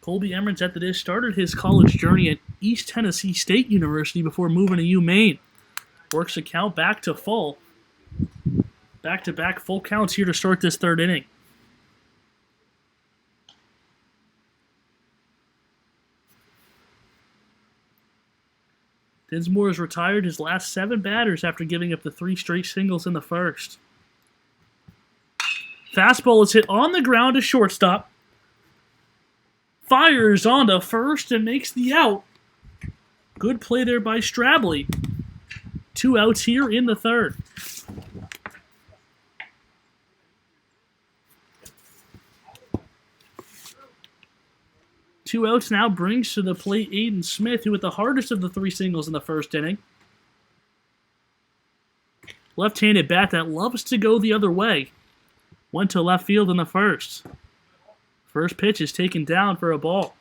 Colby Emmerich at the dish started his college journey at East Tennessee State University before moving to UMaine. Works the count back to full. Back-to-back full counts here to start this third inning. Dinsmore has retired his last 7 batters after giving up the 3 straight singles in the first. Fastball is hit on the ground to shortstop. Fires onto first and makes the out. Good play there by Strabley. 2 outs here in the third. Two outs now brings to the plate Aiden Smith, who with the hardest of the 3 singles in the first inning. Left-handed bat that loves to go the other way. Went to left field in the first. First pitch is taken down for a ball.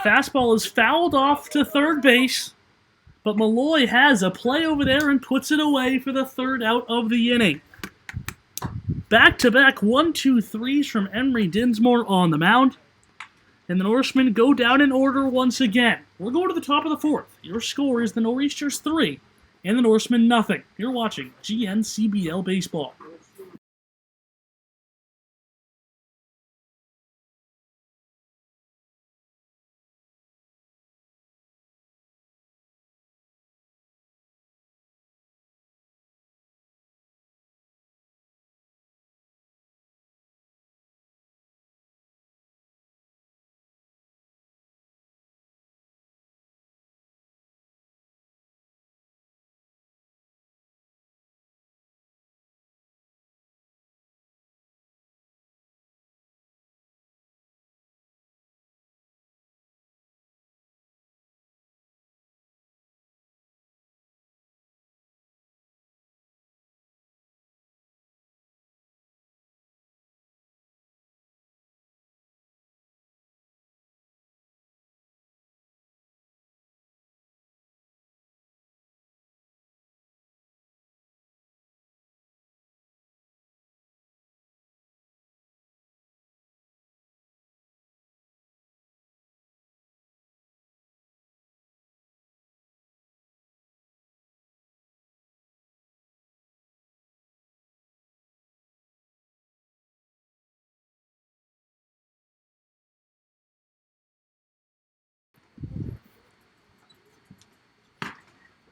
Fastball is fouled off to third base, but Malloy has a play over there and puts it away for the third out of the inning. Back-to-back 1-2-3s from Emery Dinsmore on the mound. And the Norsemen go down in order once again. We're going to the top of the fourth. Your score is the Nor'easters 3 and the Norsemen nothing. You're watching GNCBL Baseball.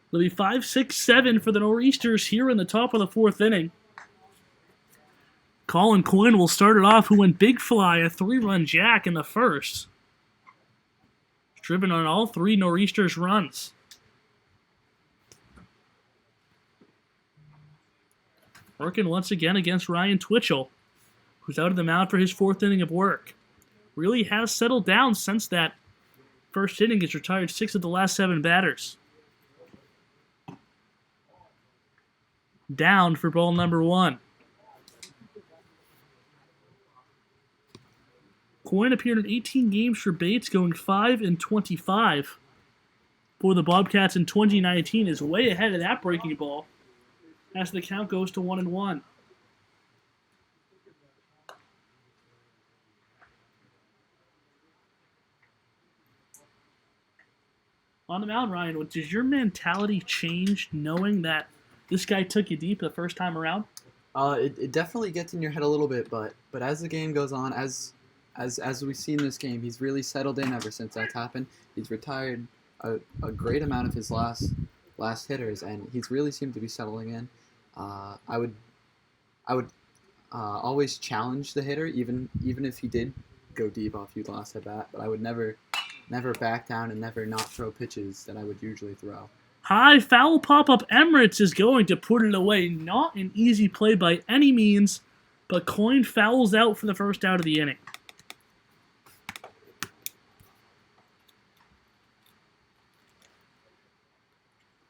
It'll be 5, 6, 7 for the Nor'easters here in the top of the fourth inning. Colin Quinn will start it off, who went big fly, a 3-run jack in the first. Driven on all 3 Nor'easters runs. Working once again against Ryan Twitchell, who's out of the mound for his 4th inning of work. Really has settled down since that first inning. He's retired 6 of the last 7 batters. Down for ball number 1. Coyne appeared in 18 games for Bates, going 5-25 for the Bobcats in 2019. Is way ahead of that breaking ball as the count goes to 1-1. On the mound, Ryan, does your mentality change knowing that this guy took you deep the first time around? It definitely gets in your head a little bit, but as the game goes on, as we've seen this game, he's really settled in ever since that's happened. He's retired a great amount of his last hitters, and he's really seemed to be settling in. I would always challenge the hitter, even if he did go deep off you last at bat, but I would never back down and never not throw pitches that I would usually throw. High foul pop-up. Emirates is going to put it away. Not an easy play by any means, but Coyne fouls out for the first out of the inning.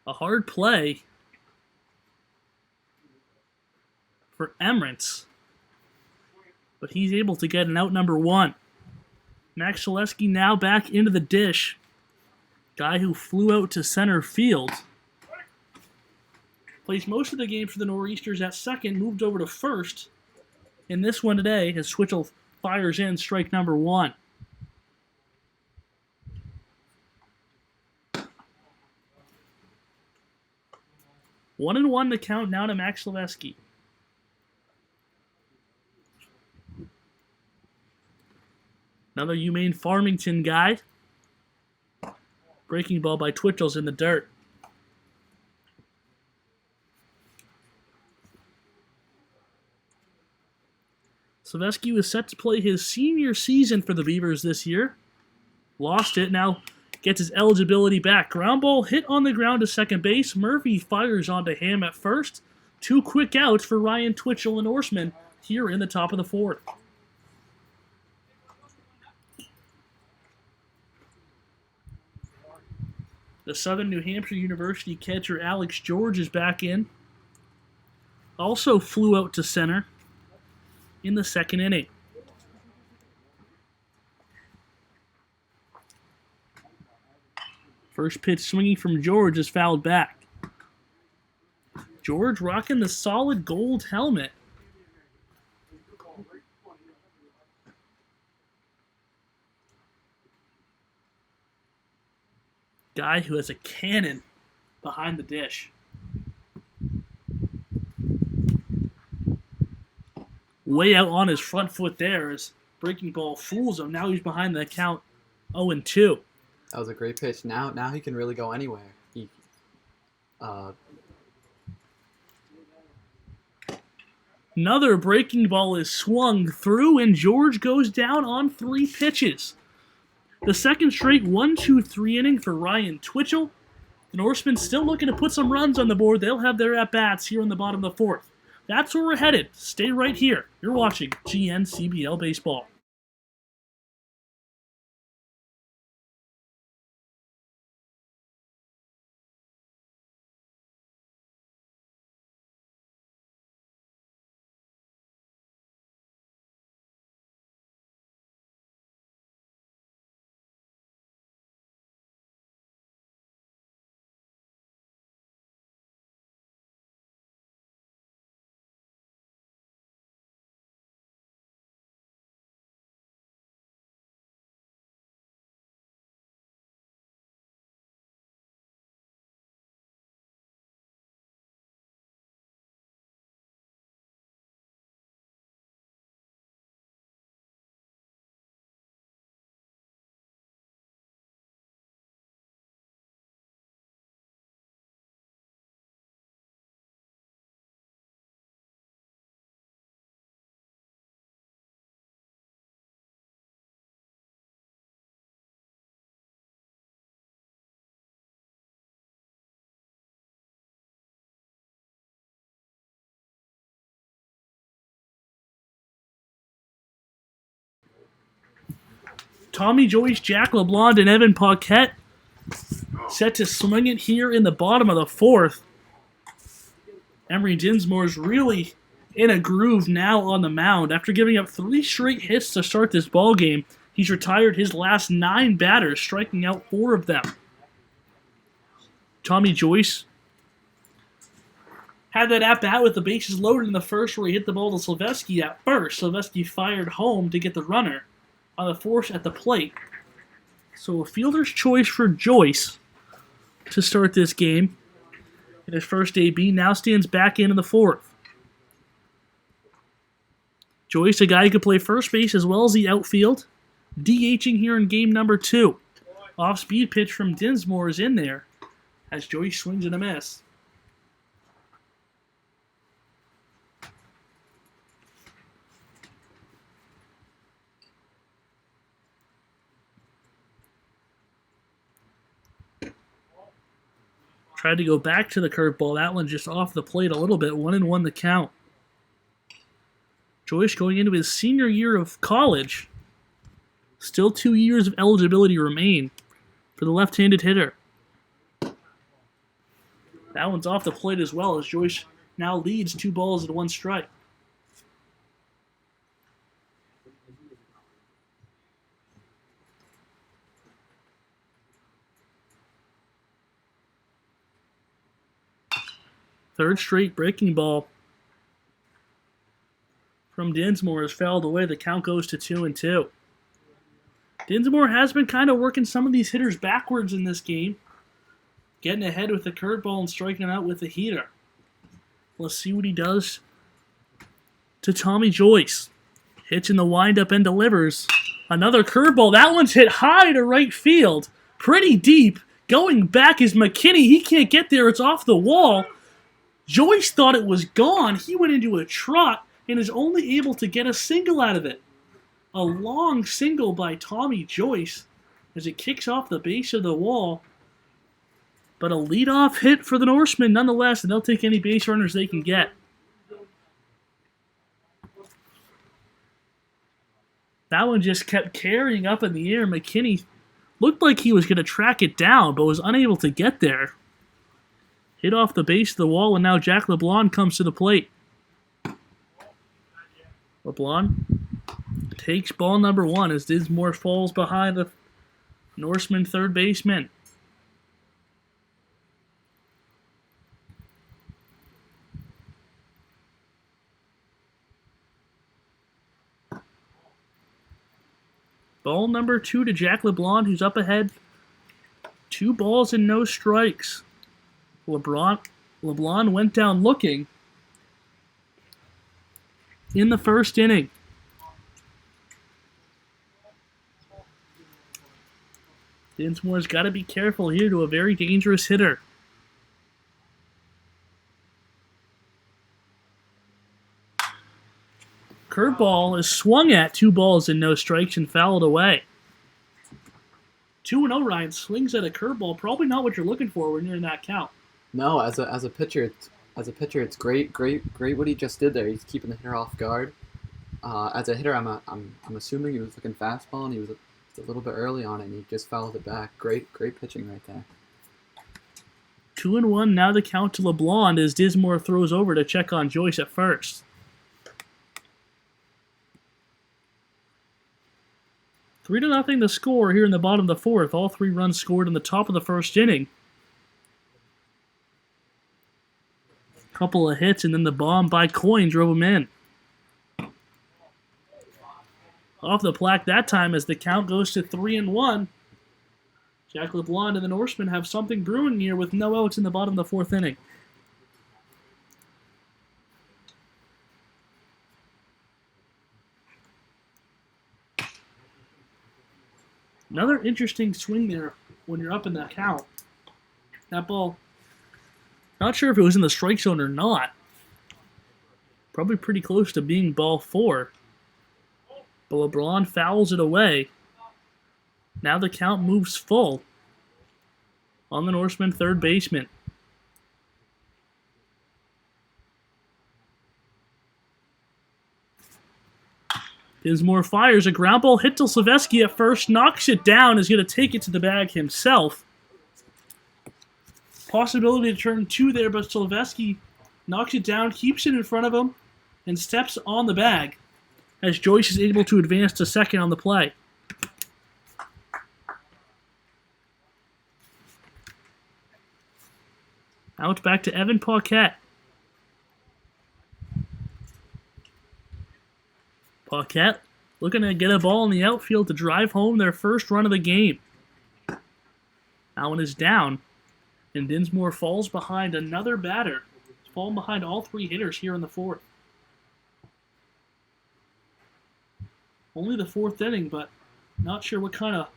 A hard play for Emirates, but he's able to get an out number 1. Max Zaleski now back into the dish. Guy who flew out to center field. Plays most of the game for the Nor'easters at second, moved over to first. In this one today, as Twitchell fires in strike number 1. One and one the count now to Max Zaleski. Another UMaine Farmington guy. Breaking ball by Twitchell's in the dirt. Silvescu is set to play his senior season for the Beavers this year. Lost it, now gets his eligibility back. Ground ball hit on the ground to second base. Murphy fires onto him at first. 2 quick outs for Ryan Twitchell and Norsemen here in the top of the fourth. The Southern New Hampshire University catcher Alex George is back in. Also flew out to center in the second inning. First pitch swinging from George is fouled back. George rocking the solid gold helmet. Guy who has a cannon behind the dish. Way out on his front foot there as breaking ball fools him. Now he's behind the count 0-2. That was a great pitch. Now he can really go anywhere. Another breaking ball is swung through, and George goes down on 3 pitches. The second straight 1-2-3 inning for Ryan Twitchell. The Norsemen still looking to put some runs on the board. They'll have their at-bats here in the bottom of the 4th. That's where we're headed. Stay right here. You're watching GNCBL Baseball. Tommy Joyce, Jack LeBlanc, and Evan Paquette set to swing it here in the bottom of the 4th. Emery Dinsmore's really in a groove now on the mound. After giving up 3 straight hits to start this ball game, he's retired his last 9 batters, striking out 4 of them. Tommy Joyce had that at-bat with the bases loaded in the first where he hit the ball to Silvesky at first. Silvesky fired home to get the runner on the force at the plate. So a fielder's choice for Joyce to start this game. In his first AB, now stands back in the 4th. Joyce, a guy who can play first base as well as the outfield. DHing here in game number 2. Off-speed pitch from Dinsmore is in there as Joyce swings and a miss. Tried to go back to the curveball. That one just off the plate a little bit. 1-1 the count. Joyce going into his senior year of college. Still 2 years of eligibility remain for the left-handed hitter. That one's off the plate as well as Joyce now leads 2 balls and 1 strike. Third straight breaking ball from Dinsmore is fouled away. The count goes to 2-2. Dinsmore has been kind of working some of these hitters backwards in this game. Getting ahead with the curveball and striking them out with the heater. Let's see what he does to Tommy Joyce. Hits in the windup and delivers. Another curveball. That one's hit high to right field. Pretty deep. Going back is McKinney. He can't get there. It's off the wall. Joyce thought it was gone. He went into a trot and is only able to get a single out of it. A long single by Tommy Joyce as it kicks off the base of the wall. But a leadoff hit for the Norsemen nonetheless, and they'll take any base runners they can get. That one just kept carrying up in the air. McKinney Looked like he was going to track it down, but was unable to get there. Hit off the base of the wall, and now Jack LeBlanc comes to the plate. LeBlanc takes ball number 1 as Dinsmore falls behind the Norseman third baseman. Ball number 2 to Jack LeBlanc, who's up ahead. 2 balls and no strikes. LeBlanc went down looking in the first inning. Dinsmore's got to be careful here to a very dangerous hitter. Curveball is swung at, 2 balls and no strikes, and fouled away. 2-0, Ryan swings at a curveball. Probably not what you're looking for when you're in that count. No, as a pitcher, it's great what he just did there. He's keeping the hitter off guard. As a hitter, I'm assuming he was looking fastball and he was a little bit early on it, and he just fouled it back. Great pitching right there. 2-1. Now the count to LeBlanc as Dinsmore throws over to check on Joyce at first. 3-0 the score here in the bottom of the 4th. All 3 runs scored in the top of the first inning. Couple of hits, and then the bomb by Coyne drove him in. Off the plaque that time as the count goes to 3-1. Jack LeBlanc and the Norsemen have something brewing here with no outs in the bottom of the 4th inning. Another interesting swing there when you're up in that count. That ball, not sure if it was in the strike zone or not. Probably pretty close to being ball 4. But LeBlanc fouls it away. Now the count moves full on the Norseman third baseman. Dinsmore fires a ground ball hit to Silvesky at first, knocks it down, is going to take it to the bag himself. Possibility to turn 2 there, but Silvesky knocks it down, keeps it in front of him, and steps on the bag as Joyce is able to advance to second on the play. Out back to Evan Paquette. Paquette looking to get a ball in the outfield to drive home their first run of the game. That one is down, and Dinsmore falls behind another batter. He's fallen behind all 3 hitters here in the 4th. Only the 4th inning, but not sure what kind of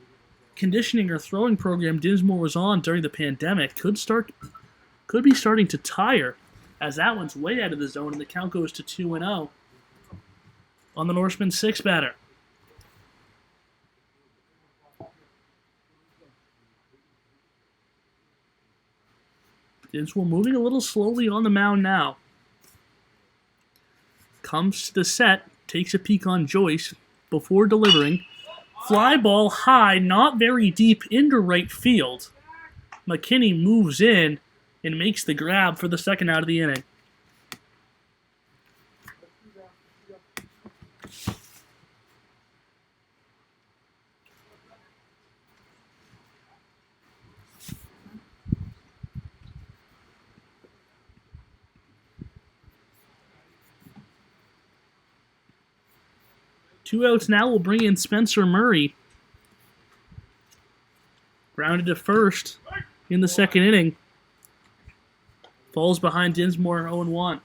conditioning or throwing program Dinsmore was on during the pandemic. Could be starting to tire, as that one's way out of the zone, and the count goes to 2-0 on the Norseman 6th batter. Dinsmore moving a little slowly on the mound now. Comes to the set, takes a peek on Joyce before delivering. Fly ball high, not very deep into right field. McKinney moves in and makes the grab for the second out of the inning. Two outs now will bring in Spencer Murray. Grounded to first in the second inning. Falls behind Dinsmore 0-1.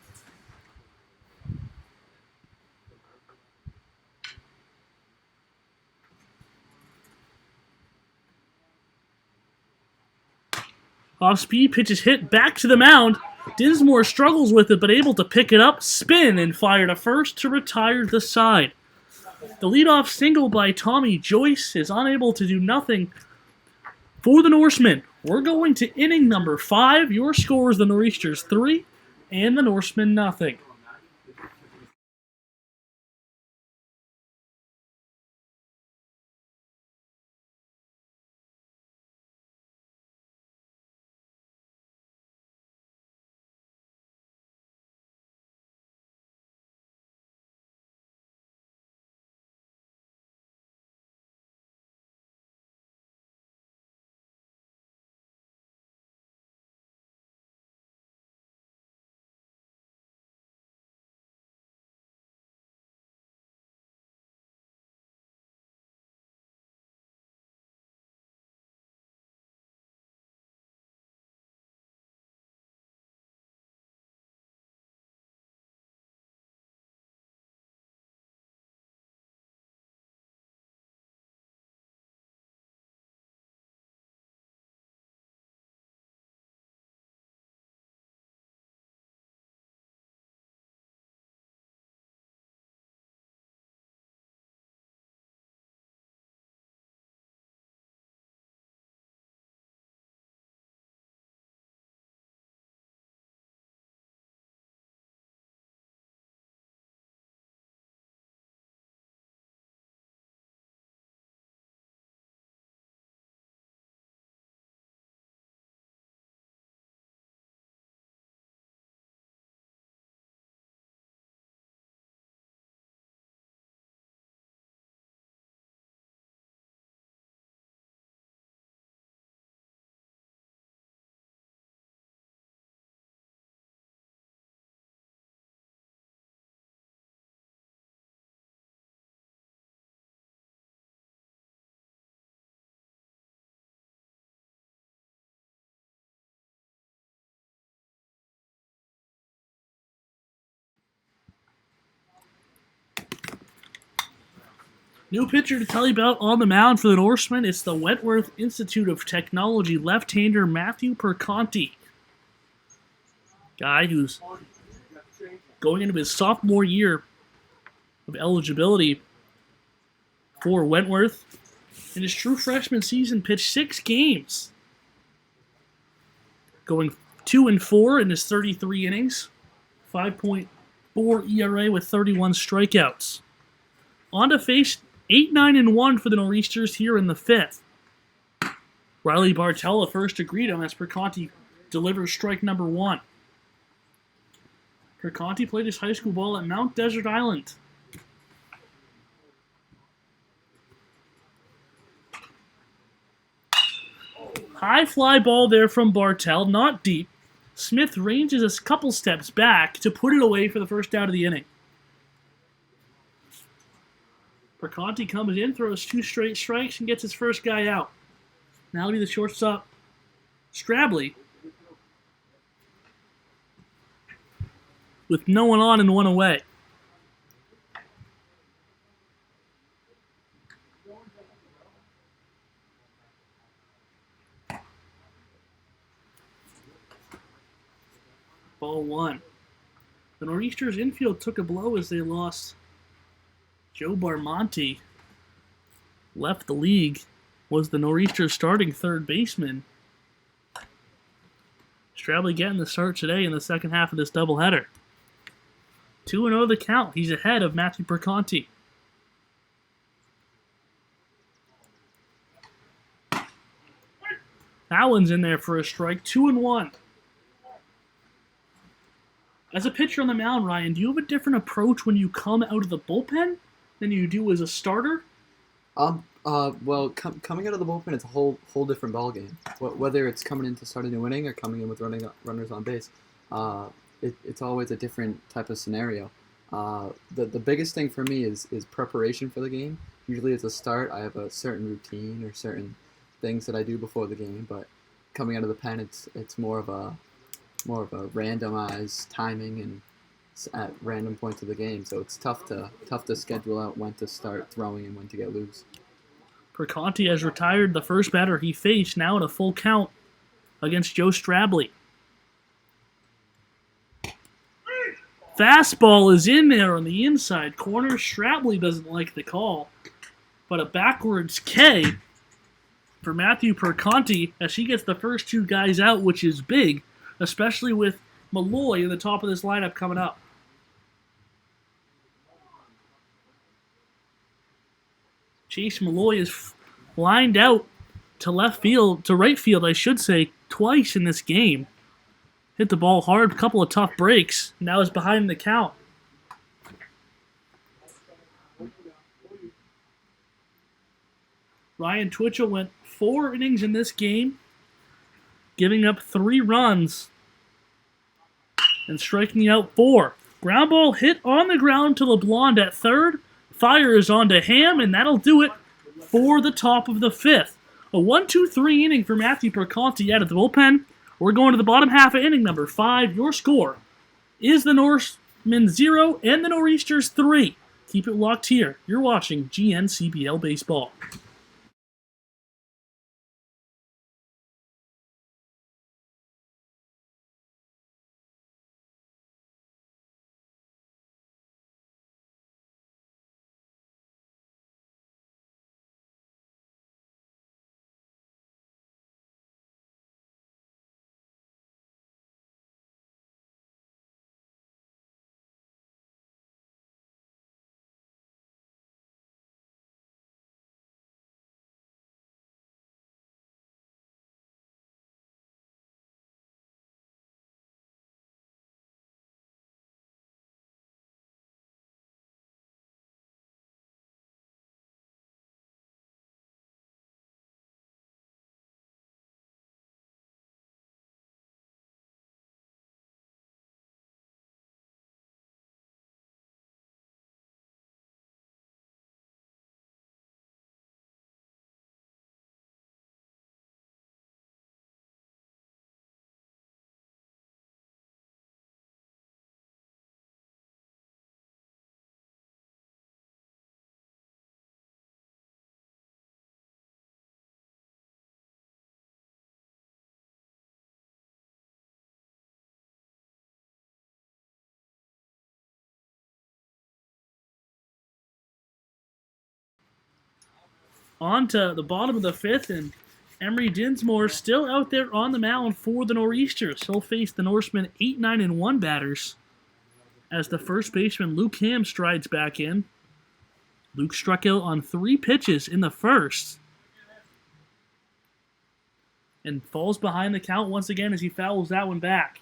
Off speed, pitch is hit back to the mound. Dinsmore struggles with it, but able to pick it up, spin, and fire to first to retire the side. The leadoff single by Tommy Joyce is unable to do nothing for the Norsemen. We're going to inning number 5. Your score is the Nor'easters 3 and the Norsemen nothing. New pitcher to tell you about on the mound for the Norsemen. It's the Wentworth Institute of Technology left-hander Matthew Perconti. Guy who's going into his sophomore year of eligibility for Wentworth. In his true freshman season, pitched 6 games, going 2-4 in his 33 innings, 5.4 ERA with 31 strikeouts. On to face 8-9-1 for the Nor'easters here in the 5th. Riley Bartella first to greet him as Perconti delivers strike number 1. Perconti played his high school ball at Mount Desert Island. High fly ball there from Bartell, not deep. Smith ranges a couple steps back to put it away for the first out of the inning. Perconti comes in, throws 2 straight strikes, and gets his first guy out. Now to the shortstop, Strabley, with no one on and 1 away. Ball 1. The Nor'easters infield took a blow as they lost Joe Barmonte. Left the league, was the Nor'easters starting third baseman. Strabley getting the start today in the second half of this doubleheader. 2-0 the count. He's ahead of Matthew Perconti. That one's in there for a strike. 2-1. As a pitcher on the mound, Ryan, do you have a different approach when you come out of the bullpen than you do as a starter? Well, coming out of the bullpen, it's a whole different ballgame. Whether it's coming in to start a new inning or coming in with runners on base, it's always a different type of scenario. The biggest thing for me is preparation for the game. Usually, at the start, I have a certain routine or certain things that I do before the game. But coming out of the pen, it's more of a randomized timing and at random points of the game. So it's tough to schedule out when to start throwing and when to get loose. Perconti has retired the first batter he faced, now in a full count against Joe Strabley. Fastball is in there on the inside corner. Strabley doesn't like the call, but a backwards K for Matthew Perconti as he gets the first 2 guys out, which is big, especially with Malloy in the top of this lineup coming up. Chase Malloy is lined out to right field, I should say, twice in this game. Hit the ball hard, couple of tough breaks. Now is behind the count. Ryan Twitchell went 4 innings in this game, giving up 3 runs and striking out 4. Ground ball hit on the ground to LeBlond at third. Fire is on to Ham, and that'll do it for the top of the 5th. A 1-2-3 inning for Matthew Perconti out of the bullpen. We're going to the bottom half of inning number 5. Your score is the Norsemen 0 and the Nor'easters 3. Keep it locked here. You're watching GNCBL Baseball. on to the bottom of the 5th, and Emery Dinsmore still out there on the mound for the Nor'easters. He'll face the Norsemen 8, 9, and 1 batters as the first baseman Luke Ham strides back in. Luke struck out on 3 pitches in the first and falls behind the count once again as he fouls that one back.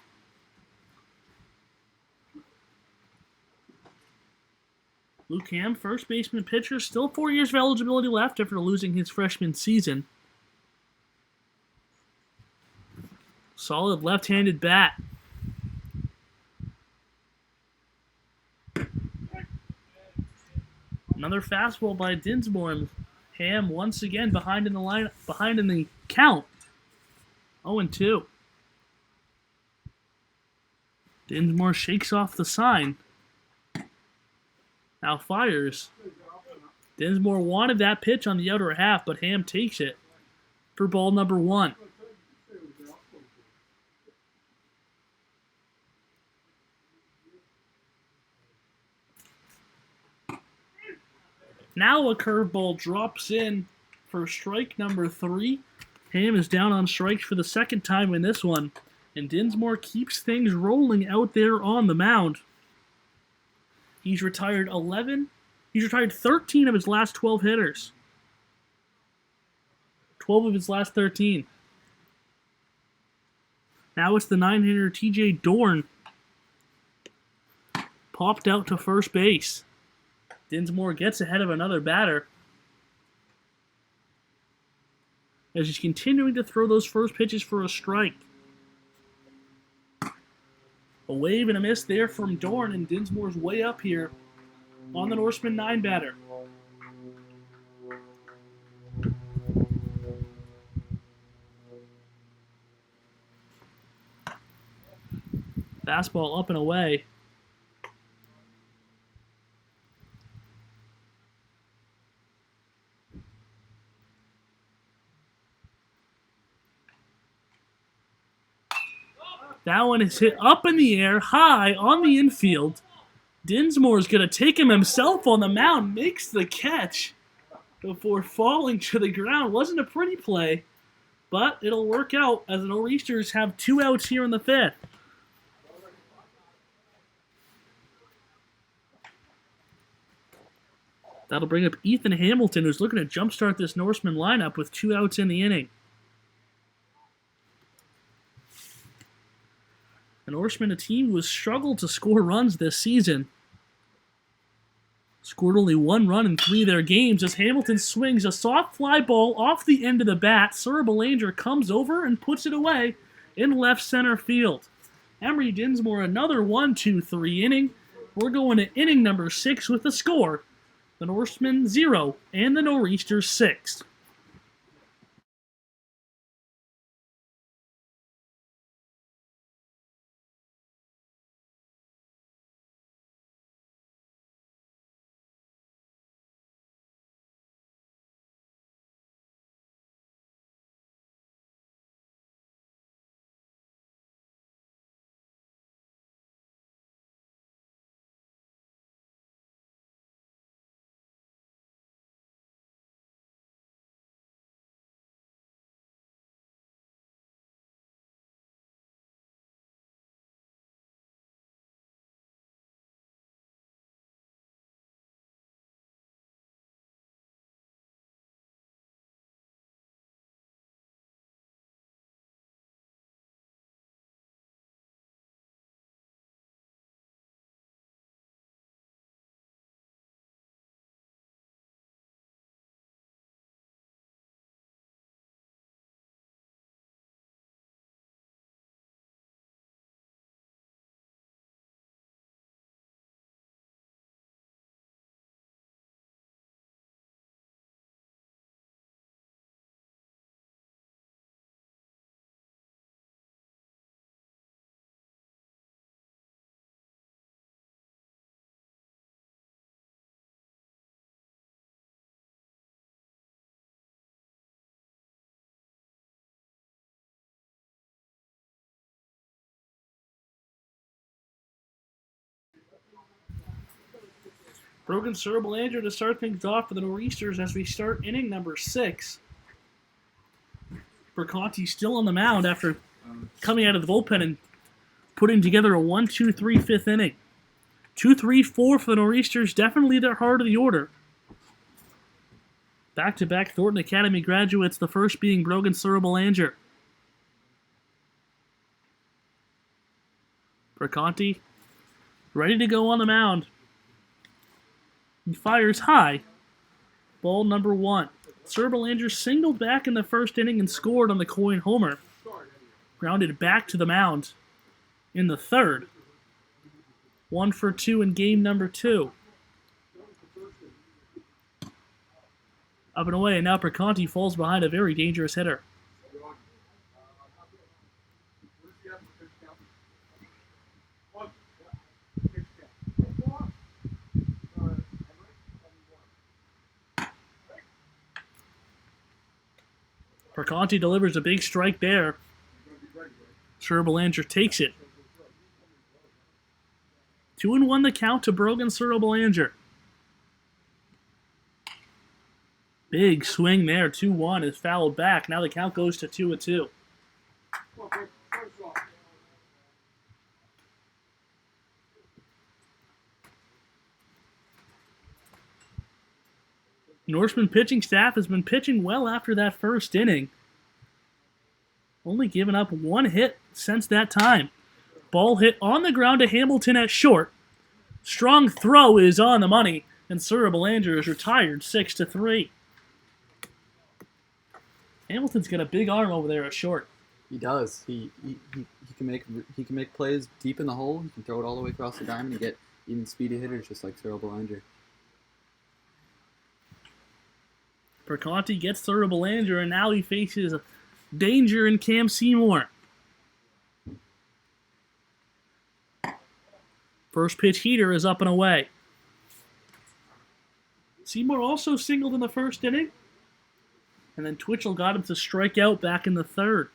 Luke Ham, first baseman pitcher, still 4 years of eligibility left after losing his freshman season. Solid left-handed bat. Another fastball by Dinsmore, and Ham once again behind in the count. 0-2. Dinsmore shakes off the sign. Now fires. Dinsmore wanted that pitch on the outer half, but Ham takes it for ball number 1. Now a curveball drops in for strike number 3. Ham is down on strikes for the second time in this one, and Dinsmore keeps things rolling out there on the mound. He's retired 13 of his last 12 hitters. 12 of his last 13. Now it's the 9-hitter TJ Dorn. Popped out to first base. Dinsmore gets ahead of another batter as he's continuing to throw those first pitches for a strike. A wave and a miss there from Dorn, and Dinsmore's way up here on the Norseman 9 batter. Fastball up and away. That one is hit up in the air, high on the infield. Dinsmore's going to take him himself on the mound, makes the catch before falling to the ground. Wasn't a pretty play, but it'll work out as the Nor'easters have 2 outs here in the 5th. That'll bring up Ethan Hamilton, who's looking to jumpstart this Norseman lineup with 2 outs in the inning. The Norsemen, a team who has struggled to score runs this season. Scored only 1 run in 3 of their games as Hamilton swings a soft fly ball off the end of the bat. Sir Belanger comes over and puts it away in left center field. Emery Dinsmore, another 1-2-3 inning. We're going to inning number 6 with the score. The Norsemen 0 and the Nor'easters 6. Brogan Belanger to start things off for the Nor'easters as we start inning number 6. Perconti still on the mound after coming out of the bullpen and putting together a 1-2-3 fifth inning. 2-3-4 for the Nor'easters, definitely their heart of the order. Back-to-back Thornton Academy graduates, the first being Brogan Belanger. Perconti ready to go on the mound. He fires high. Ball number 1. Belanger singled back in the first inning and scored on the coin homer. Grounded back to the mound in the third. 1 for 2 in game number 2. Up and away, and now Perconti falls behind a very dangerous hitter. Perconti delivers a big strike there. Belanger takes it. 2-1 the count to Brogan Belanger. Big swing there. 2-1 is fouled back. Now the count goes to 2-2. Norseman pitching staff has been pitching well after that first inning. Only given up 1 hit since that time. Ball hit on the ground to Hamilton at short. Strong throw is on the money, and Belanger is retired 6-3. Hamilton's got a big arm over there at short. He does. He can make plays deep in the hole. He can throw it all the way across the diamond and get even speedy hitters just like Belanger. Perconti gets Belanger, and now he faces danger in Cam Seymour. First pitch heater is up and away. Seymour also singled in the first inning. And then Twitchell got him to strike out back in the third.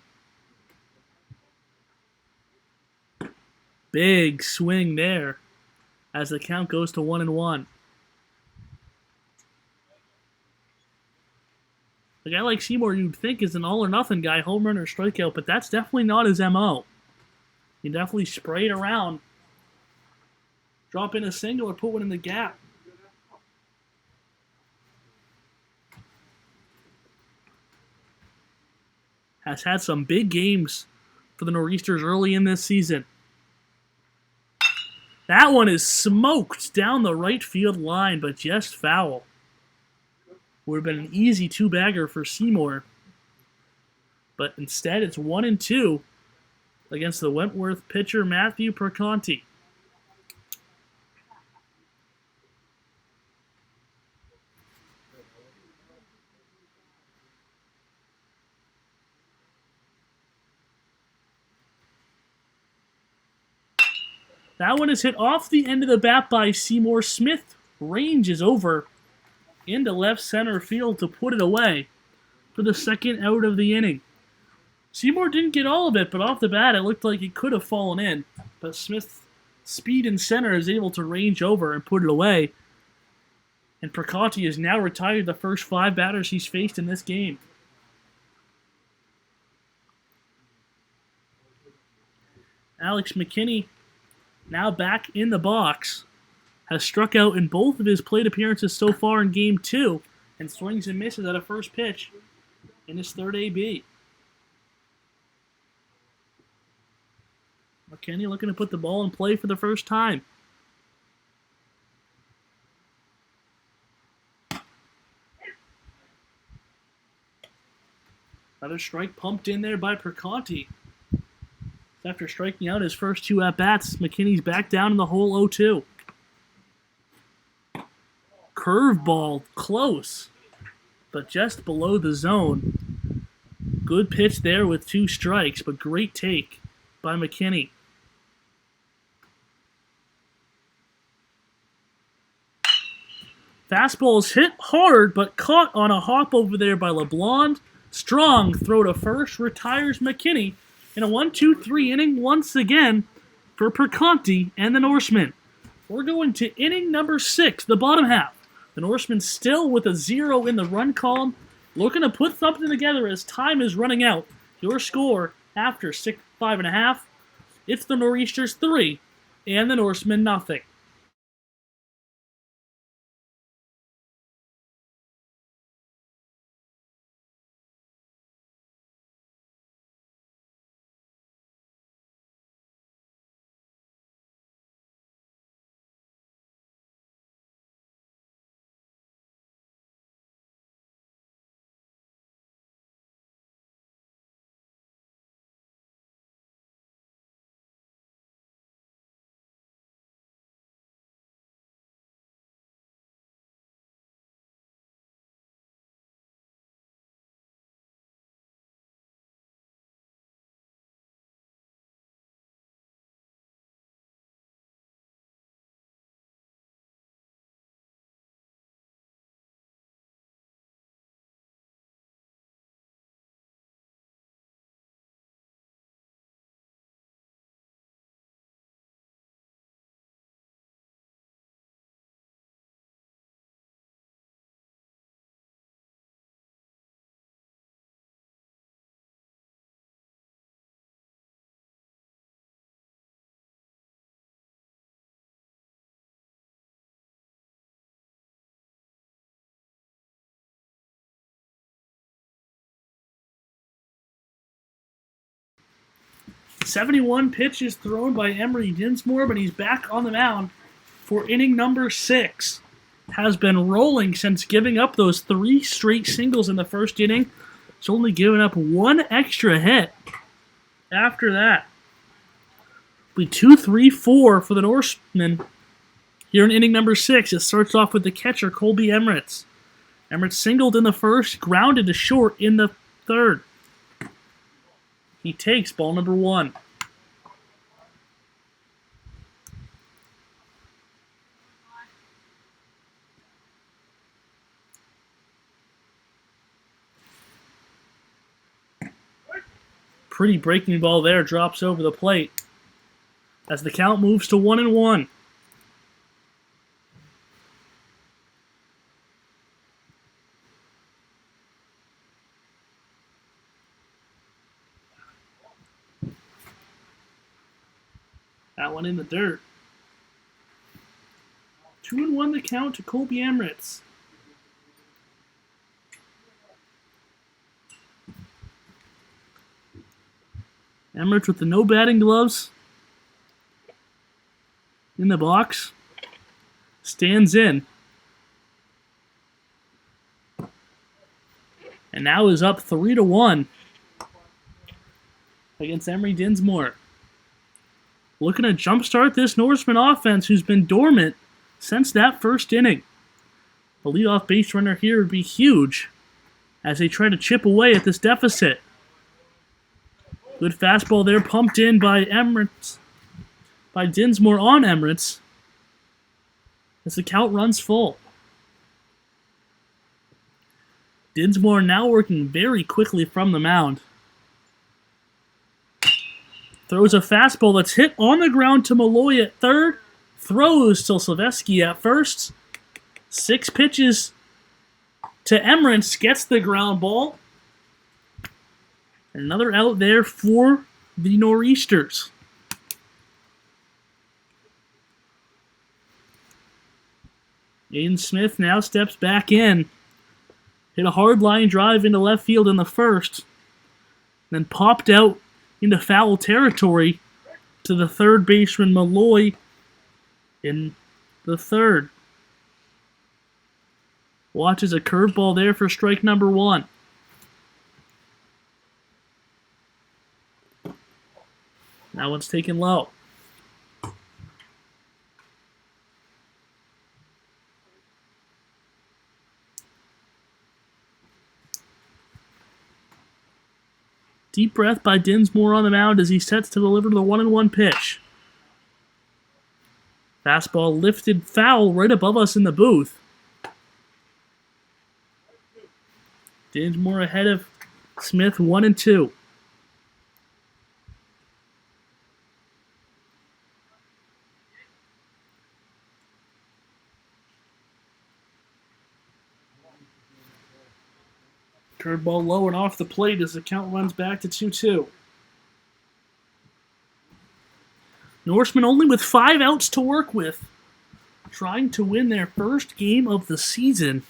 Big swing there as the count goes to 1-1. A guy like Seymour you'd think is an all-or-nothing guy, home run or strikeout, but that's definitely not his MO. He definitely sprayed around. Drop in a single or put one in the gap. Has had some big games for the Nor'easters early in this season. That one is smoked down the right field line, but just foul. Would have been an easy 2-bagger for Seymour. But instead, it's 1-2 against the Wentworth pitcher Matthew Perconti. That one is hit off the end of the bat by Seymour. Smith ranges over into left center field to put it away for the second out of the inning. Seymour didn't get all of it, but off the bat it looked like it could have fallen in. But Smith's speed in center is able to range over and put it away. And Perconti has now retired the first 5 batters he's faced in this game. Alex McKinney, now back in the box, has struck out in both of his plate appearances so far in Game 2 and swings and misses at a first pitch in his third AB. McKinney looking to put the ball in play for the first time. Another strike pumped in there by Perconti. After striking out his first 2 at-bats, McKinney's back down in the hole 0-2. Curveball, close, but just below the zone. Good pitch there with 2 strikes, but great take by McKinney. Fastball is hit hard, but caught on a hop over there by LeBlond. Strong throw to first, retires McKinney in a 1-2-3 inning once again for Perconti and the Norsemen. We're going to inning number 6, the bottom half. The Norsemen still with a 0 in the run column, looking to put something together as time is running out. Your score after 5.5, it's the Nor'easters 3 and the Norsemen nothing. .71 pitch is thrown by Emery Dinsmore, but he's back on the mound for inning number 6. Has been rolling since giving up those 3 straight singles in the first inning. He's only given up 1 extra hit after that. It'll be 2-3-4 for the Norsemen here in inning number 6. It starts off with the catcher, Colby Emirates. Emirates singled in the first, grounded to short in the third. He takes ball number 1. Pretty breaking ball there, drops over the plate as the count moves to 1-1. That one in the dirt. 2-1 the count to Colby Emirates. Emirates with the no batting gloves in the box. Stands in. And now is up 3-1 against Emery Dinsmore. Looking to jumpstart this Norseman offense who's been dormant since that first inning. The leadoff base runner here would be huge as they try to chip away at this deficit. Good fastball there, pumped in by Emirates, by Dinsmore on Emirates as the count runs full. Dinsmore now working very quickly from the mound. Throws a fastball that's hit on the ground to Malloy at third. Throws to Silveski at first. 6 pitches to Emirates, gets the ground ball. Another out there for the Nor'easters. Aiden Smith now steps back in. Hit a hard line drive into left field in the first. Then popped out into foul territory to the third baseman Malloy in the third. Watches a curveball there for strike number 1. That one's taken low. Deep breath by Dinsmore on the mound as he sets to deliver the 1-1 pitch. Fastball lifted foul right above us in the booth. Dinsmore ahead of Smith 1-2. Curveball low and off the plate as the count runs back to 2-2. Norsemen only with 5 outs to work with, trying to win their first game of the season,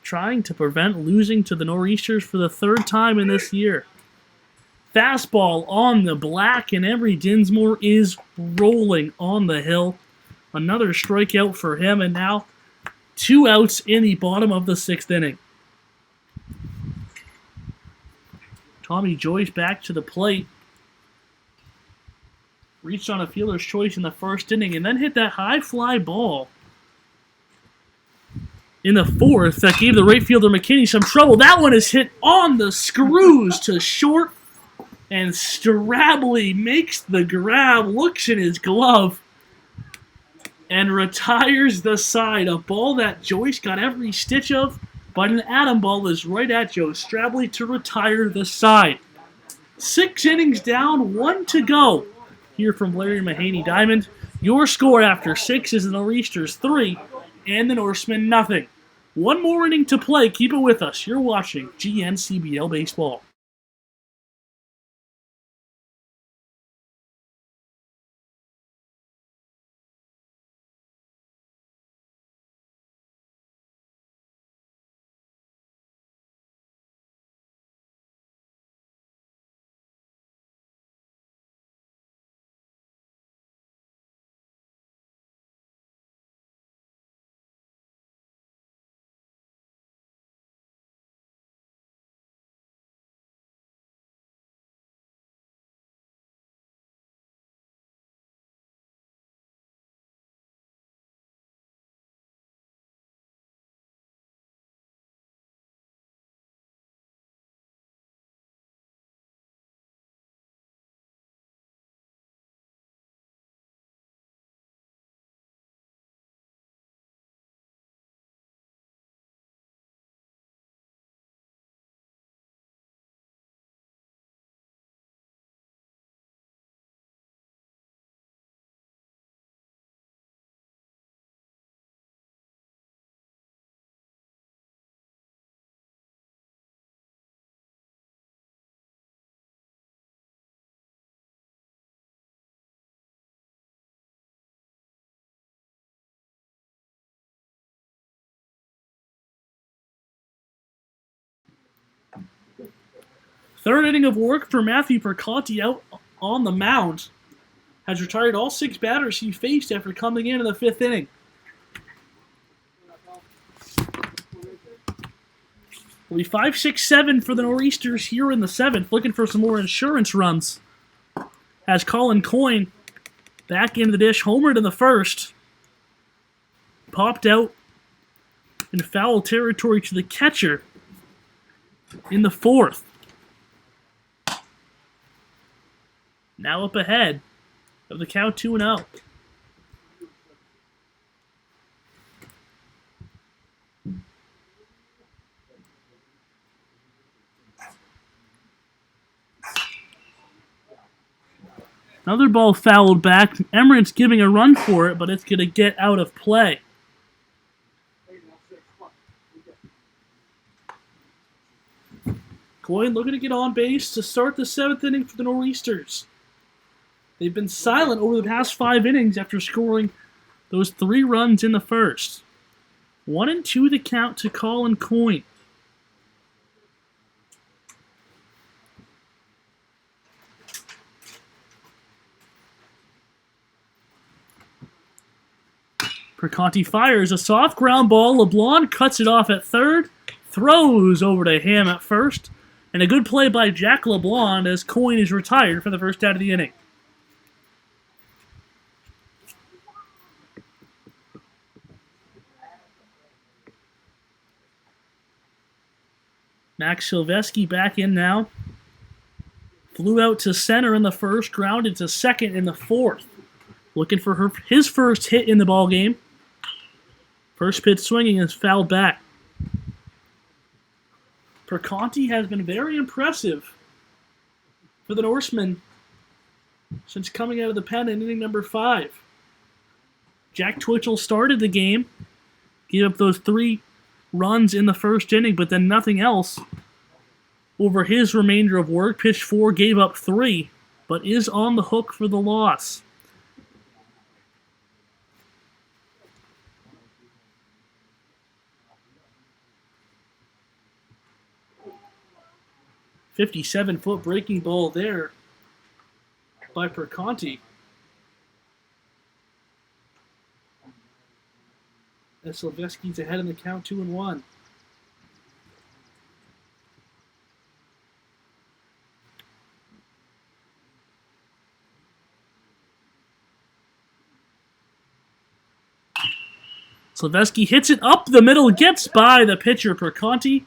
trying to prevent losing to the Nor'easters for the 3rd time in this year. Fastball on the black, and Emery Dinsmore is rolling on the hill. Another strikeout for him, and now 2 outs in the bottom of the 6th inning. Tommy Joyce back to the plate. Reached on a fielder's choice in the 1st inning and then hit that high fly ball in the 4th that gave the right fielder McKinney some trouble. That one is hit on the screws to short, and Strabley makes the grab, looks in his glove, and retires the side. A ball that Joyce got every stitch of, but an atom ball is right at Joe Strabley to retire the side. 6 innings down, 1 to go. Here from Larry Mahaney Diamond. Your score after 6 is the Nor'easters 3 and the Norsemen nothing. 1 more inning to play. Keep it with us. You're watching GNCBL Baseball. Third inning of work for Matthew Perconti out on the mound. Has retired all 6 batters he faced after coming in the 5th inning. Will be 5, 6, 7 for the Nor'easters here in the 7th, looking for some more insurance runs. As Colin Coyne back into the dish, homered in the 1st. Popped out in foul territory to the catcher in the 4th. Now up ahead of the count 2-0. Another ball fouled back. Emirates giving a run for it, but it's going to get out of play. Coyne looking to get on base to start the 7th inning for the Nor'easters. They've been silent over the past 5 innings after scoring those 3 runs in the 1st. 1-2 the count to Colin Coyne. Perconti fires a soft ground ball. LeBlanc cuts it off at 3rd, throws over to Ham at 1st, and a good play by Jack LeBlanc as Coyne is retired for the 1st out of the inning. Max Silveski back in now. Flew out to center in the 1st, grounded to 2nd in the 4th. Looking for his first hit in the ball game. First pitch swinging is fouled back. Perconti has been very impressive for the Norsemen since coming out of the pen in inning number 5. Jack Twitchell started the game, gave up those 3 runs in the first inning, but then nothing else over his remainder of work. Pitched 4, gave up 3, but is on the hook for the loss. .57-foot breaking ball there by Perconti. As Silvesky's ahead in the count, 2-1. Silvesky hits it up the middle, gets by the pitcher Perconti,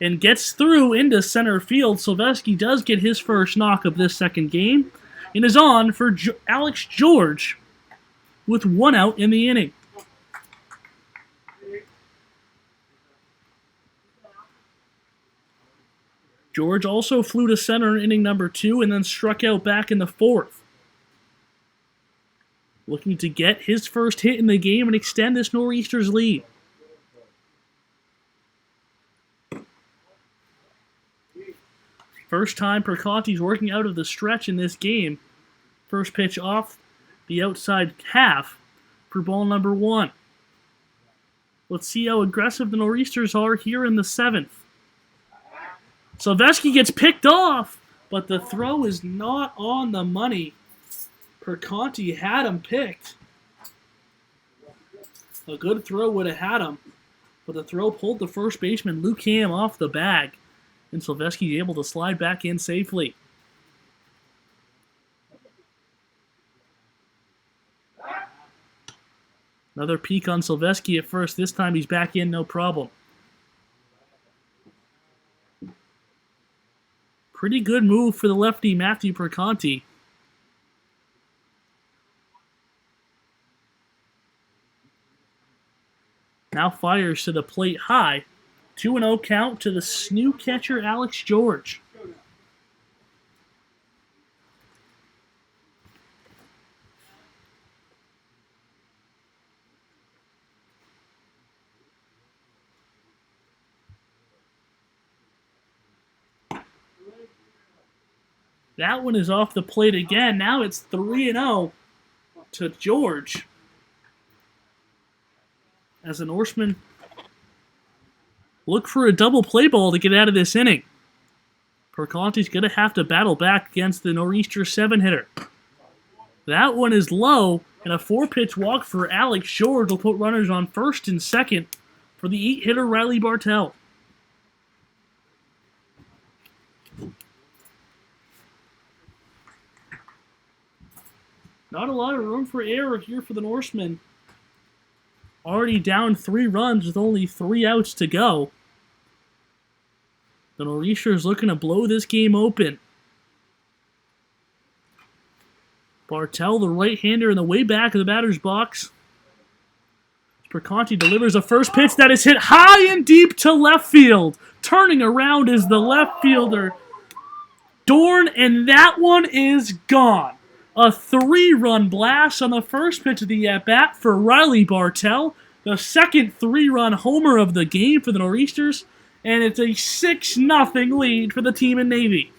and gets through into center field. Silvesky does get his first knock of this second game and is on for Alex George with 1 out in the inning. George also flew to center in inning number 2 and then struck out back in the 4th. Looking to get his first hit in the game and extend this Nor'easters lead. First time Perconti's working out of the stretch in this game. First pitch off the outside half for ball number 1. Let's see how aggressive the Nor'easters are here in the 7th. Silvesky gets picked off, but the throw is not on the money. Perconti had him picked. A good throw would have had him, but the throw pulled the first baseman Luke Ham off the bag, and Silvesky able to slide back in safely. Another peek on Silvesky at first. This time he's back in, no problem. Pretty good move for the lefty Matthew Perconti. Now fires to the plate high. 2-0 count to the new catcher Alex George. That one is off the plate again. Now it's 3-0 to George. As the Norsemen look for a double play ball to get out of this inning. Perconti's going to have to battle back against the Nor'easter 7-hitter. That one is low, and a 4-pitch walk for Alex George will put runners on first and second for the 8-hitter Riley Bartell. Not a lot of room for error here for the Norsemen. Already down 3 runs with only 3 outs to go. The Nor'easters looking to blow this game open. Bartell, the right-hander, in the way back of the batter's box. Perconti delivers a first pitch that is hit high and deep to left field. Turning around is the left fielder, Dorn, and that one is gone. A 3-run blast on the first pitch of the at-bat for Riley Bartell. The second 3-run homer of the game for the Nor'easters. And it's a 6-0 lead for the team in Navy.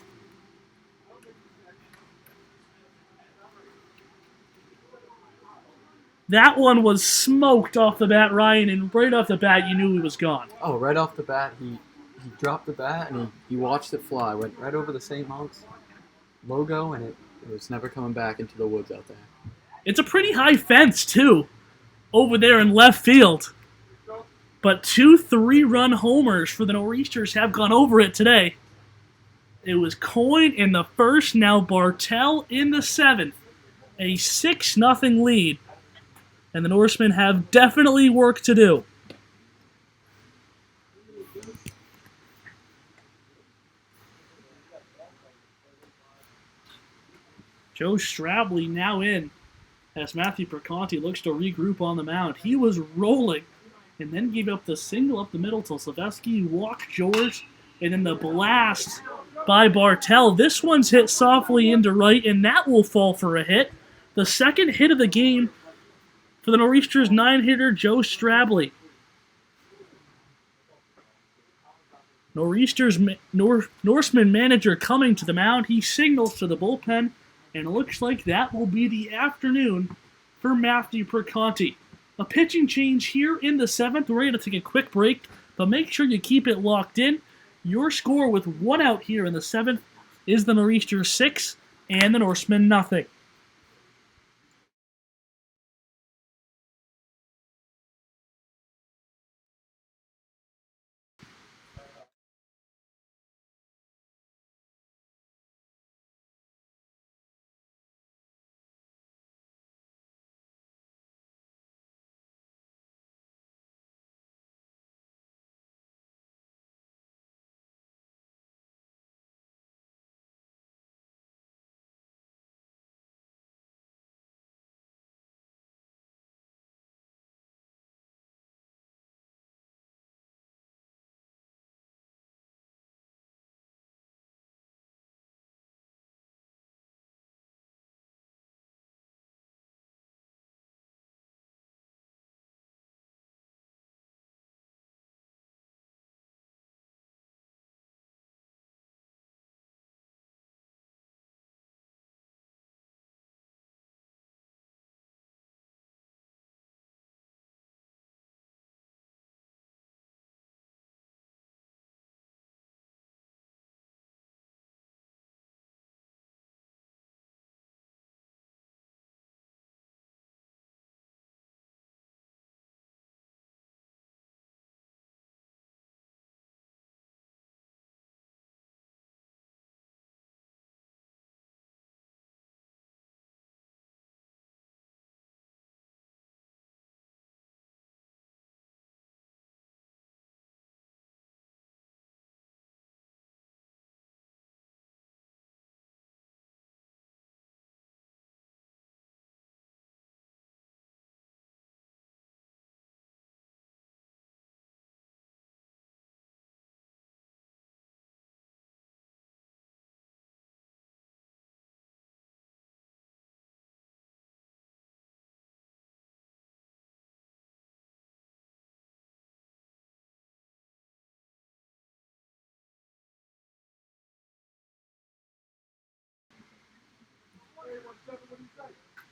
That one was smoked off the bat, Ryan, and right off the bat you knew he was gone. Oh, right off the bat, he dropped the bat and he watched it fly. Went right over the St. Monk's logo, and it was never coming back into the woods out there. It's a pretty high fence, too, over there in left field. But 2 3-run homers for the Nor'easters have gone over it today. It was Coyne in the first, now Bartell in the 7th. A 6-0 lead. And the Norsemen have definitely work to do. Joe Strabley now in as Matthew Perconti looks to regroup on the mound. He was rolling and then gave up the single up the middle to Silvesky, walked George, and then the blast by Bartell. This one's hit softly into right, and that will fall for a hit. The second hit of the game for the Nor'easters 9-hitter Joe Strabley. Norsemen manager coming to the mound. He signals to the bullpen, and it looks like that will be the afternoon for Matthew Perconti. A pitching change here in the 7th. We're going to take a quick break, but make sure you keep it locked in. Your score with 1 out here in the 7th is the Nor'easters 6 and the Norsemen nothing.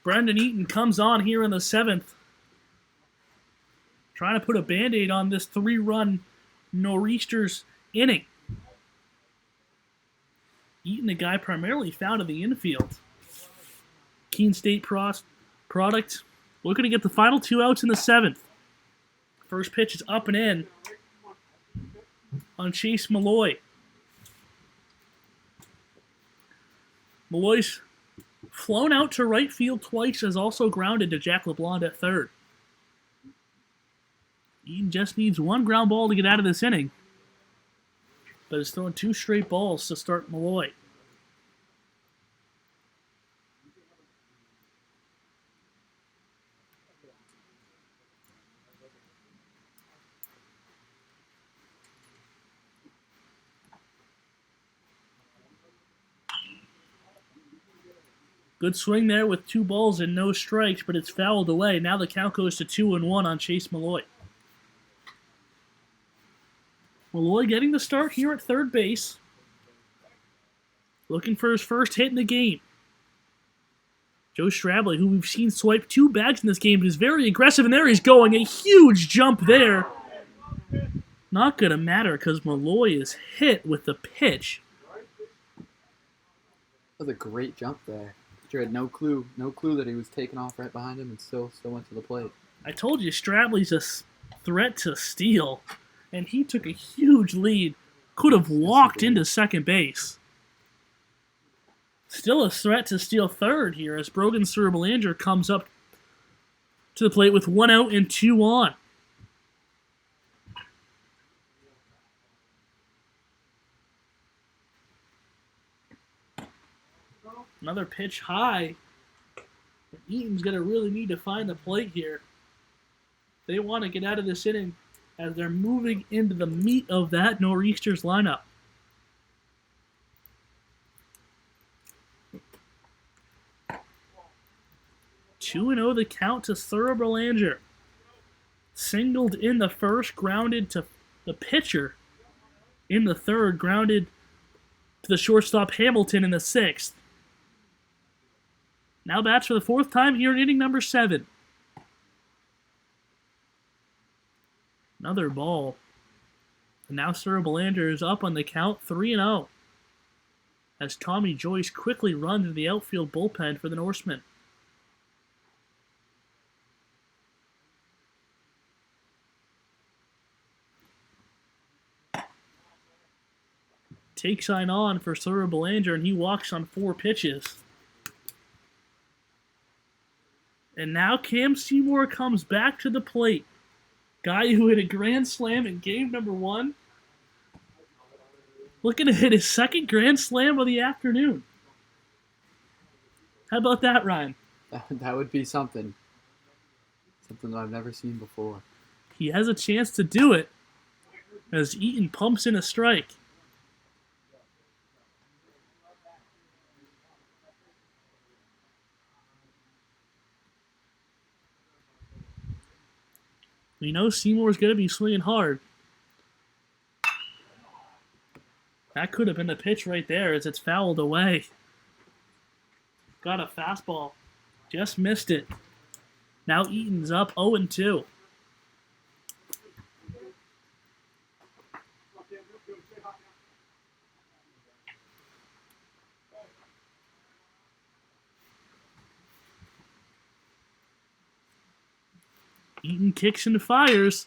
Brendan Eaton comes on here in the 7th, trying to put a Band-Aid on this 3-run Nor'easters inning. Eaton, a guy primarily found in the infield. Keene State product. Looking to get the final 2 outs in the 7th. First pitch is up and in on Chase Malloy. Malloy's flown out to right field twice, has also grounded to Jack LeBlanc at third. Eaton just needs 1 ground ball to get out of this inning, but is throwing 2 straight balls to start Malloy. Good swing there with 2 balls and no strikes, but it's fouled away. Now the count goes to 2-1 on Chase Malloy. Malloy getting the start here at third base. Looking for his first hit in the game. Joe Strabley, who we've seen swipe 2 bags in this game, is very aggressive, and there he's going. A huge jump there. Not going to matter because Malloy is hit with the pitch. That was a great jump there. Pitcher had no clue that he was taking off right behind him and still went to the plate. I told you Strabley's a threat to steal, and he took a huge lead. Could have walked into second base. Still a threat to steal third here as Brogan Surabalanger comes up to the plate with 1 out and 2 on. Another pitch high. Eaton's going to really need to find the plate here. They want to get out of this inning as they're moving into the meat of that Nor'easters lineup. Two 2-0 the count to Surabalanger. Singled in the first, grounded to the pitcher in the third, grounded to the shortstop Hamilton in the sixth. Now bats for the fourth time here in inning number 7. Another ball. And now Sarah Belanger is up on the count 3-0. As Tommy Joyce quickly runs to the outfield bullpen for the Norsemen. Take sign on for Sarah Belanger, and he walks on 4 pitches. And now Cam Seymour comes back to the plate. Guy who hit a grand slam in game number 1. Looking to hit his second grand slam of the afternoon. How about that, Ryan? That would be something. Something that I've never seen before. He has a chance to do it as Eaton pumps in a strike. We know Seymour's going to be swinging hard. That could have been the pitch right there as it's fouled away. Got a fastball. Just missed it. Now Eaton's up 0-2. Eaton kicks and fires.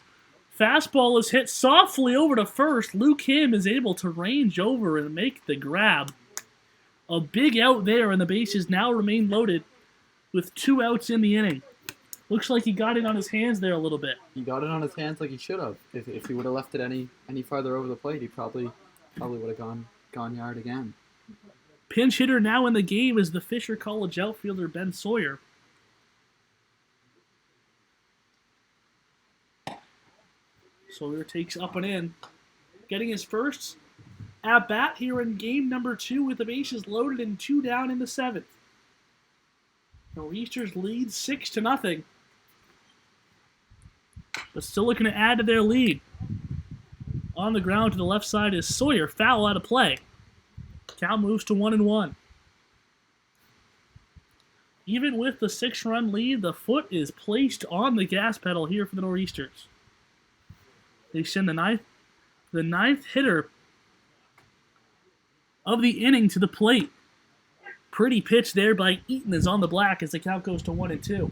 Fastball is hit softly over to first. Luke Kim is able to range over and make the grab. A big out there, and the bases now remain loaded with 2 outs in the inning. Looks like he got it on his hands there a little bit. He got it on his hands like he should have. If he would have left it any farther over the plate, he probably would have gone yard again. Pinch hitter now in the game is the Fisher College outfielder Ben Sawyer. Sawyer takes up and in, getting his first at bat here in game number 2 with the bases loaded and 2 down in the 7th. Nor'easters lead 6-0, but still looking to add to their lead. On the ground to the left side is Sawyer, foul out of play. Count moves to 1-1. Even with the 6-run lead, the foot is placed on the gas pedal here for the Nor'easters. They send the ninth hitter of the inning to the plate. Pretty pitch there by Eaton is on the black as the count goes to 1-2.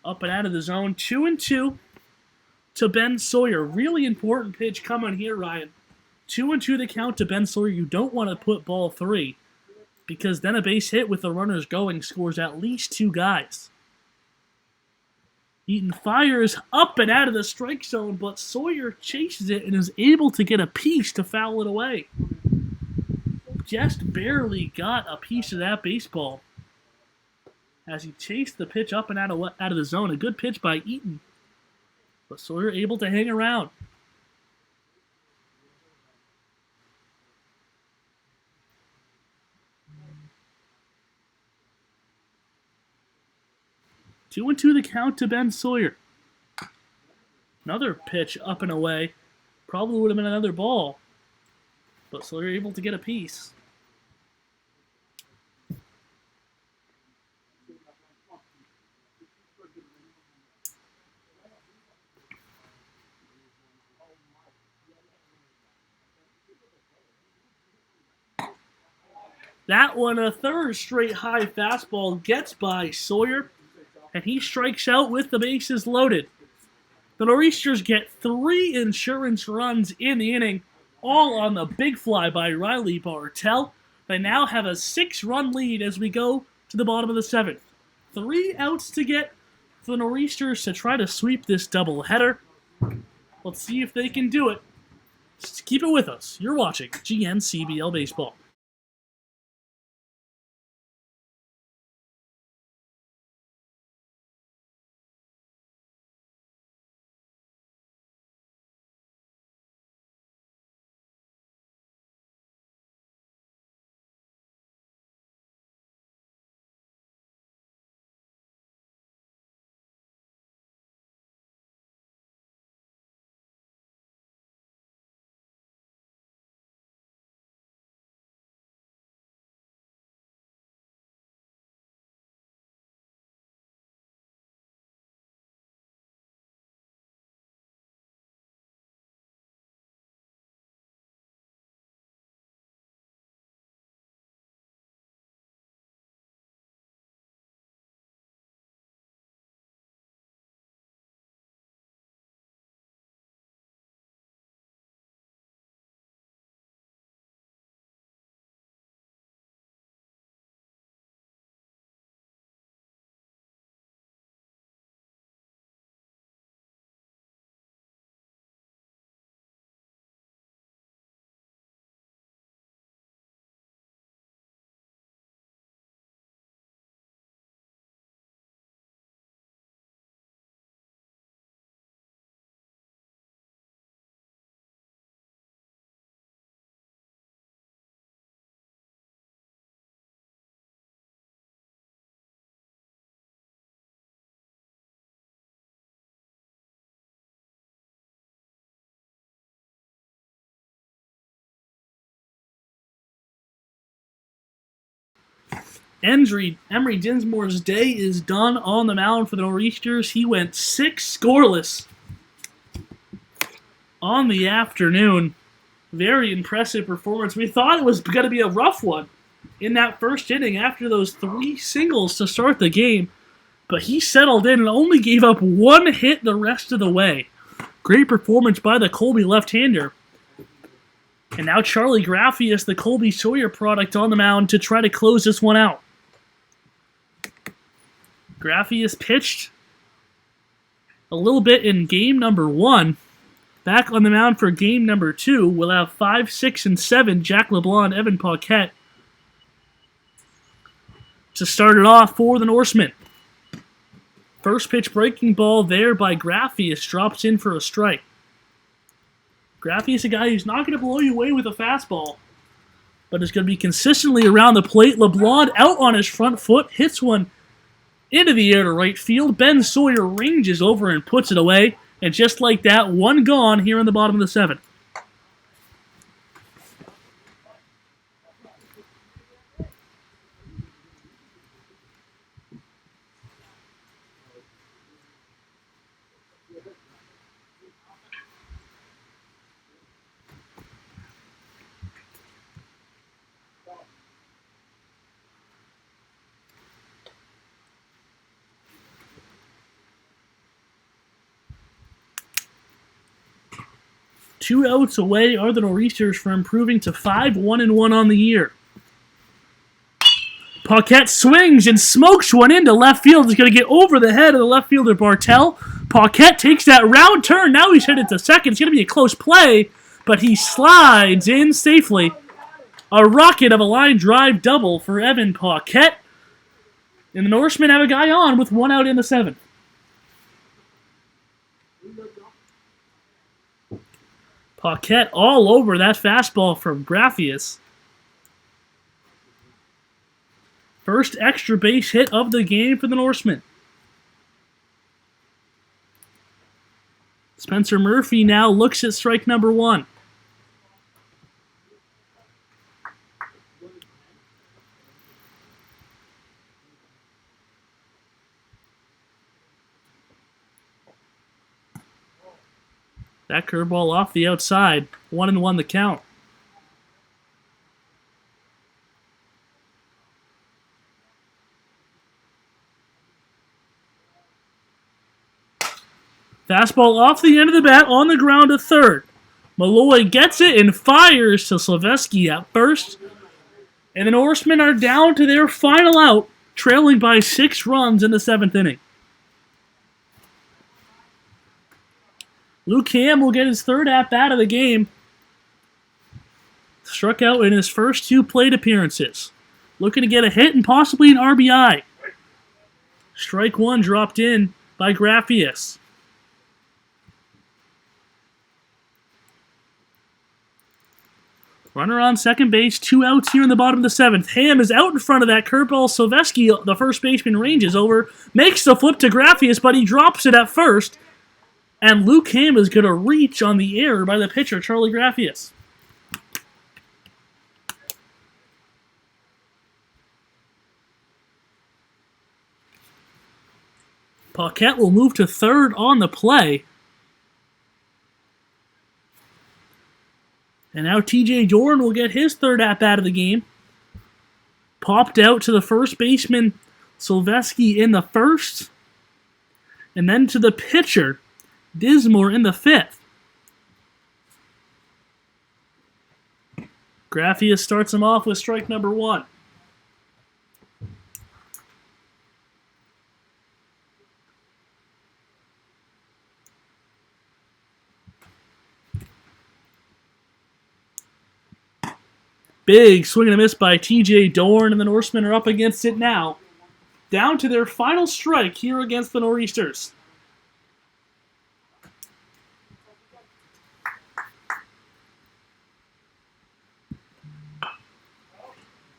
Up and out of the zone, 2-2 to Ben Sawyer. Really important pitch coming here, Ryan. 2-2 the count to Ben Sawyer. You don't want to put ball 3 because then a base hit with the runners going scores at least 2 guys. Eaton fires up and out of the strike zone, but Sawyer chases it and is able to get a piece to foul it away. Just barely got a piece of that baseball as he chased the pitch up and out of the zone. A good pitch by Eaton, but Sawyer able to hang around. Two and two the count to Ben Sawyer. Another pitch up and away. Probably would have been another ball, but Sawyer able to get a piece. That one, a third straight high fastball, gets by Sawyer, and he strikes out with the bases loaded. The Nor'easters get 3 insurance runs in the inning, all on the big fly by Riley Bartell. They now have a 6-run lead as we go to the bottom of the 7th. 3 outs to get for the Nor'easters to try to sweep this doubleheader. Let's see if they can do it. Just keep it with us. You're watching GNCBL Baseball. Emery Dinsmore's day is done on the mound for the Nor'easters. He went 6 scoreless on the afternoon. Very impressive performance. We thought it was going to be a rough one in that first inning after those 3 singles to start the game, but he settled in and only gave up 1 hit the rest of the way. Great performance by the Colby left-hander. And now Charlie Graffius, the Colby Sawyer product, on the mound to try to close this one out. Graffius pitched a little bit in game number 1. Back on the mound for game number 2, we'll have 5, 6, and 7, Jack LeBlanc and Evan Paquette to start it off for the Norsemen. First pitch breaking ball there by Graffius drops in for a strike. Graffius, a guy who's not going to blow you away with a fastball, but is going to be consistently around the plate. LeBlanc out on his front foot, hits one into the air to right field. Ben Sawyer ranges over and puts it away. And just like that, 1 gone here in the bottom of the 7th. Two outs away are the Nor'easters from improving to 5-1-1 on the year. Paquette swings and smokes one into left field. He's going to get over the head of the left fielder Bartel. Paquette takes that round turn. Now he's headed to second. It's going to be a close play, but he slides in safely. A rocket of a line drive double for Evan Paquette. And the Norsemen have a guy on with 1 out in the 7th. Paquette all over that fastball from Graffius. First extra base hit of the game for the Norsemen. Spencer Murphy now looks at strike number 1. That curveball off the outside. 1-1 the count. Fastball off the end of the bat on the ground to third. Malloy gets it and fires to Slaveski at first. And the Norsemen are down to their final out, trailing by 6 runs in the 7th inning. Luke Ham will get his 3rd at-bat of the game. Struck out in his first 2 plate appearances. Looking to get a hit and possibly an RBI. Strike 1 dropped in by Graffius. Runner on second base, 2 outs here in the bottom of the 7th. Ham is out in front of that curveball. Silveski, the first baseman, ranges over, makes the flip to Graffius, but he drops it at first. And Luke Ham is going to reach on the error by the pitcher, Charlie Graffius. Paquette will move to third on the play. And now TJ Dorn will get his 3rd at-bat of the game. Popped out to the first baseman, Silveski, in the 1st. And then to the pitcher, Dismore, in the 5th. Graffius starts him off with strike number 1. Big swing and a miss by TJ Dorn, and the Norsemen are up against it now. Down to their final strike here against the Nor'easters.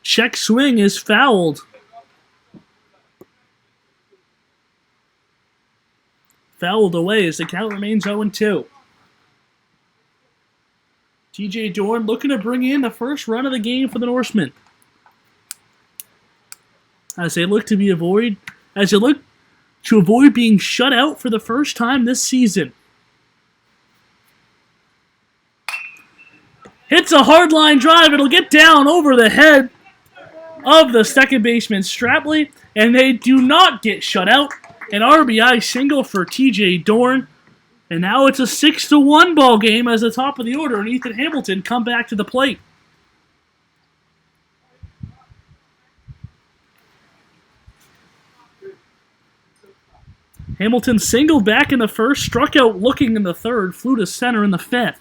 Check swing is fouled. Fouled away as the count remains 0-2. TJ Dorn looking to bring in the first run of the game for the Norsemen. as they look to avoid being shut out for the first time this season. Hits a hard line drive. It'll get down over the head of the second baseman Strapley, and they do not get shut out. An RBI single for TJ Dorn. And now it's a 6-1 ball game as the top of the order, and Ethan Hamilton come back to the plate. Hamilton singled back in the first, struck out looking in the third, flew to center in the fifth.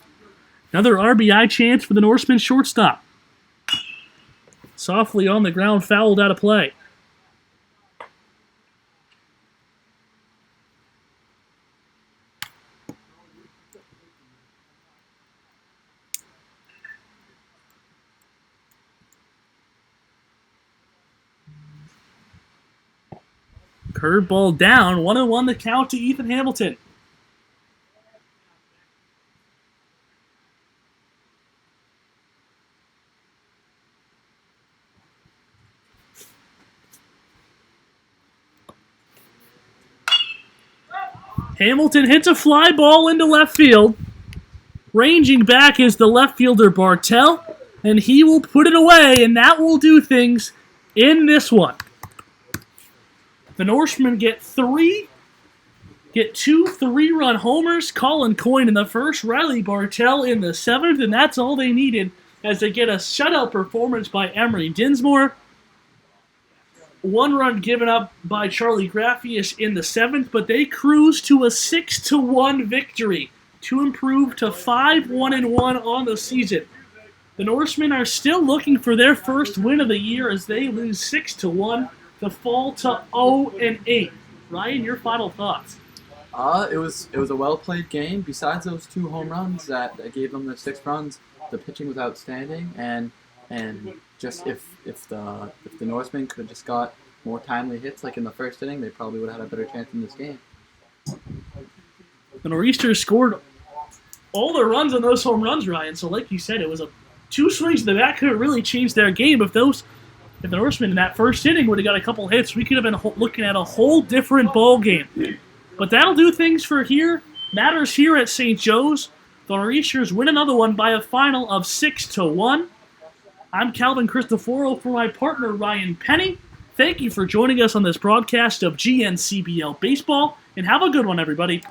Another RBI chance for the Norsemen shortstop. Softly on the ground, fouled out of play. Curveball down, 1-1 the count to Ethan Hamilton. Hamilton hits a fly ball into left field. Ranging back is the left fielder Bartell, and he will put it away, and that will do things in this one. The Norsemen get two 3-run homers. Colin Coyne in the first, Riley Bartell in the seventh, and that's all they needed as they get a shutout performance by Emery Dinsmore. 1 run given up by Charlie Graffius in the seventh, but they cruise to a 6-1 victory to improve to 5-1-1 on the season. The Norsemen are still looking for their first win of the year as they lose 6-1 to fall to 0-8. Ryan, your final thoughts? It was a well-played game. Besides those 2 home runs that gave them the 6 runs, the pitching was outstanding, and just if the Norsemen could have just got more timely hits like in the first inning, they probably would have had a better chance in this game. The Nor'easters scored all their runs on those home runs, Ryan. So like you said, it was 2 swings to the bat could have really changed their game. If the Norsemen in that first inning would have got a couple hits, we could have been looking at a whole different ball game. But that'll do things for matters here at St. Joe's. The Nor'easters win another one by a final of 6-1. I'm Calvin Cristoforo for my partner Ryan Penny. Thank you for joining us on this broadcast of GNCBL Baseball, and have a good one, everybody.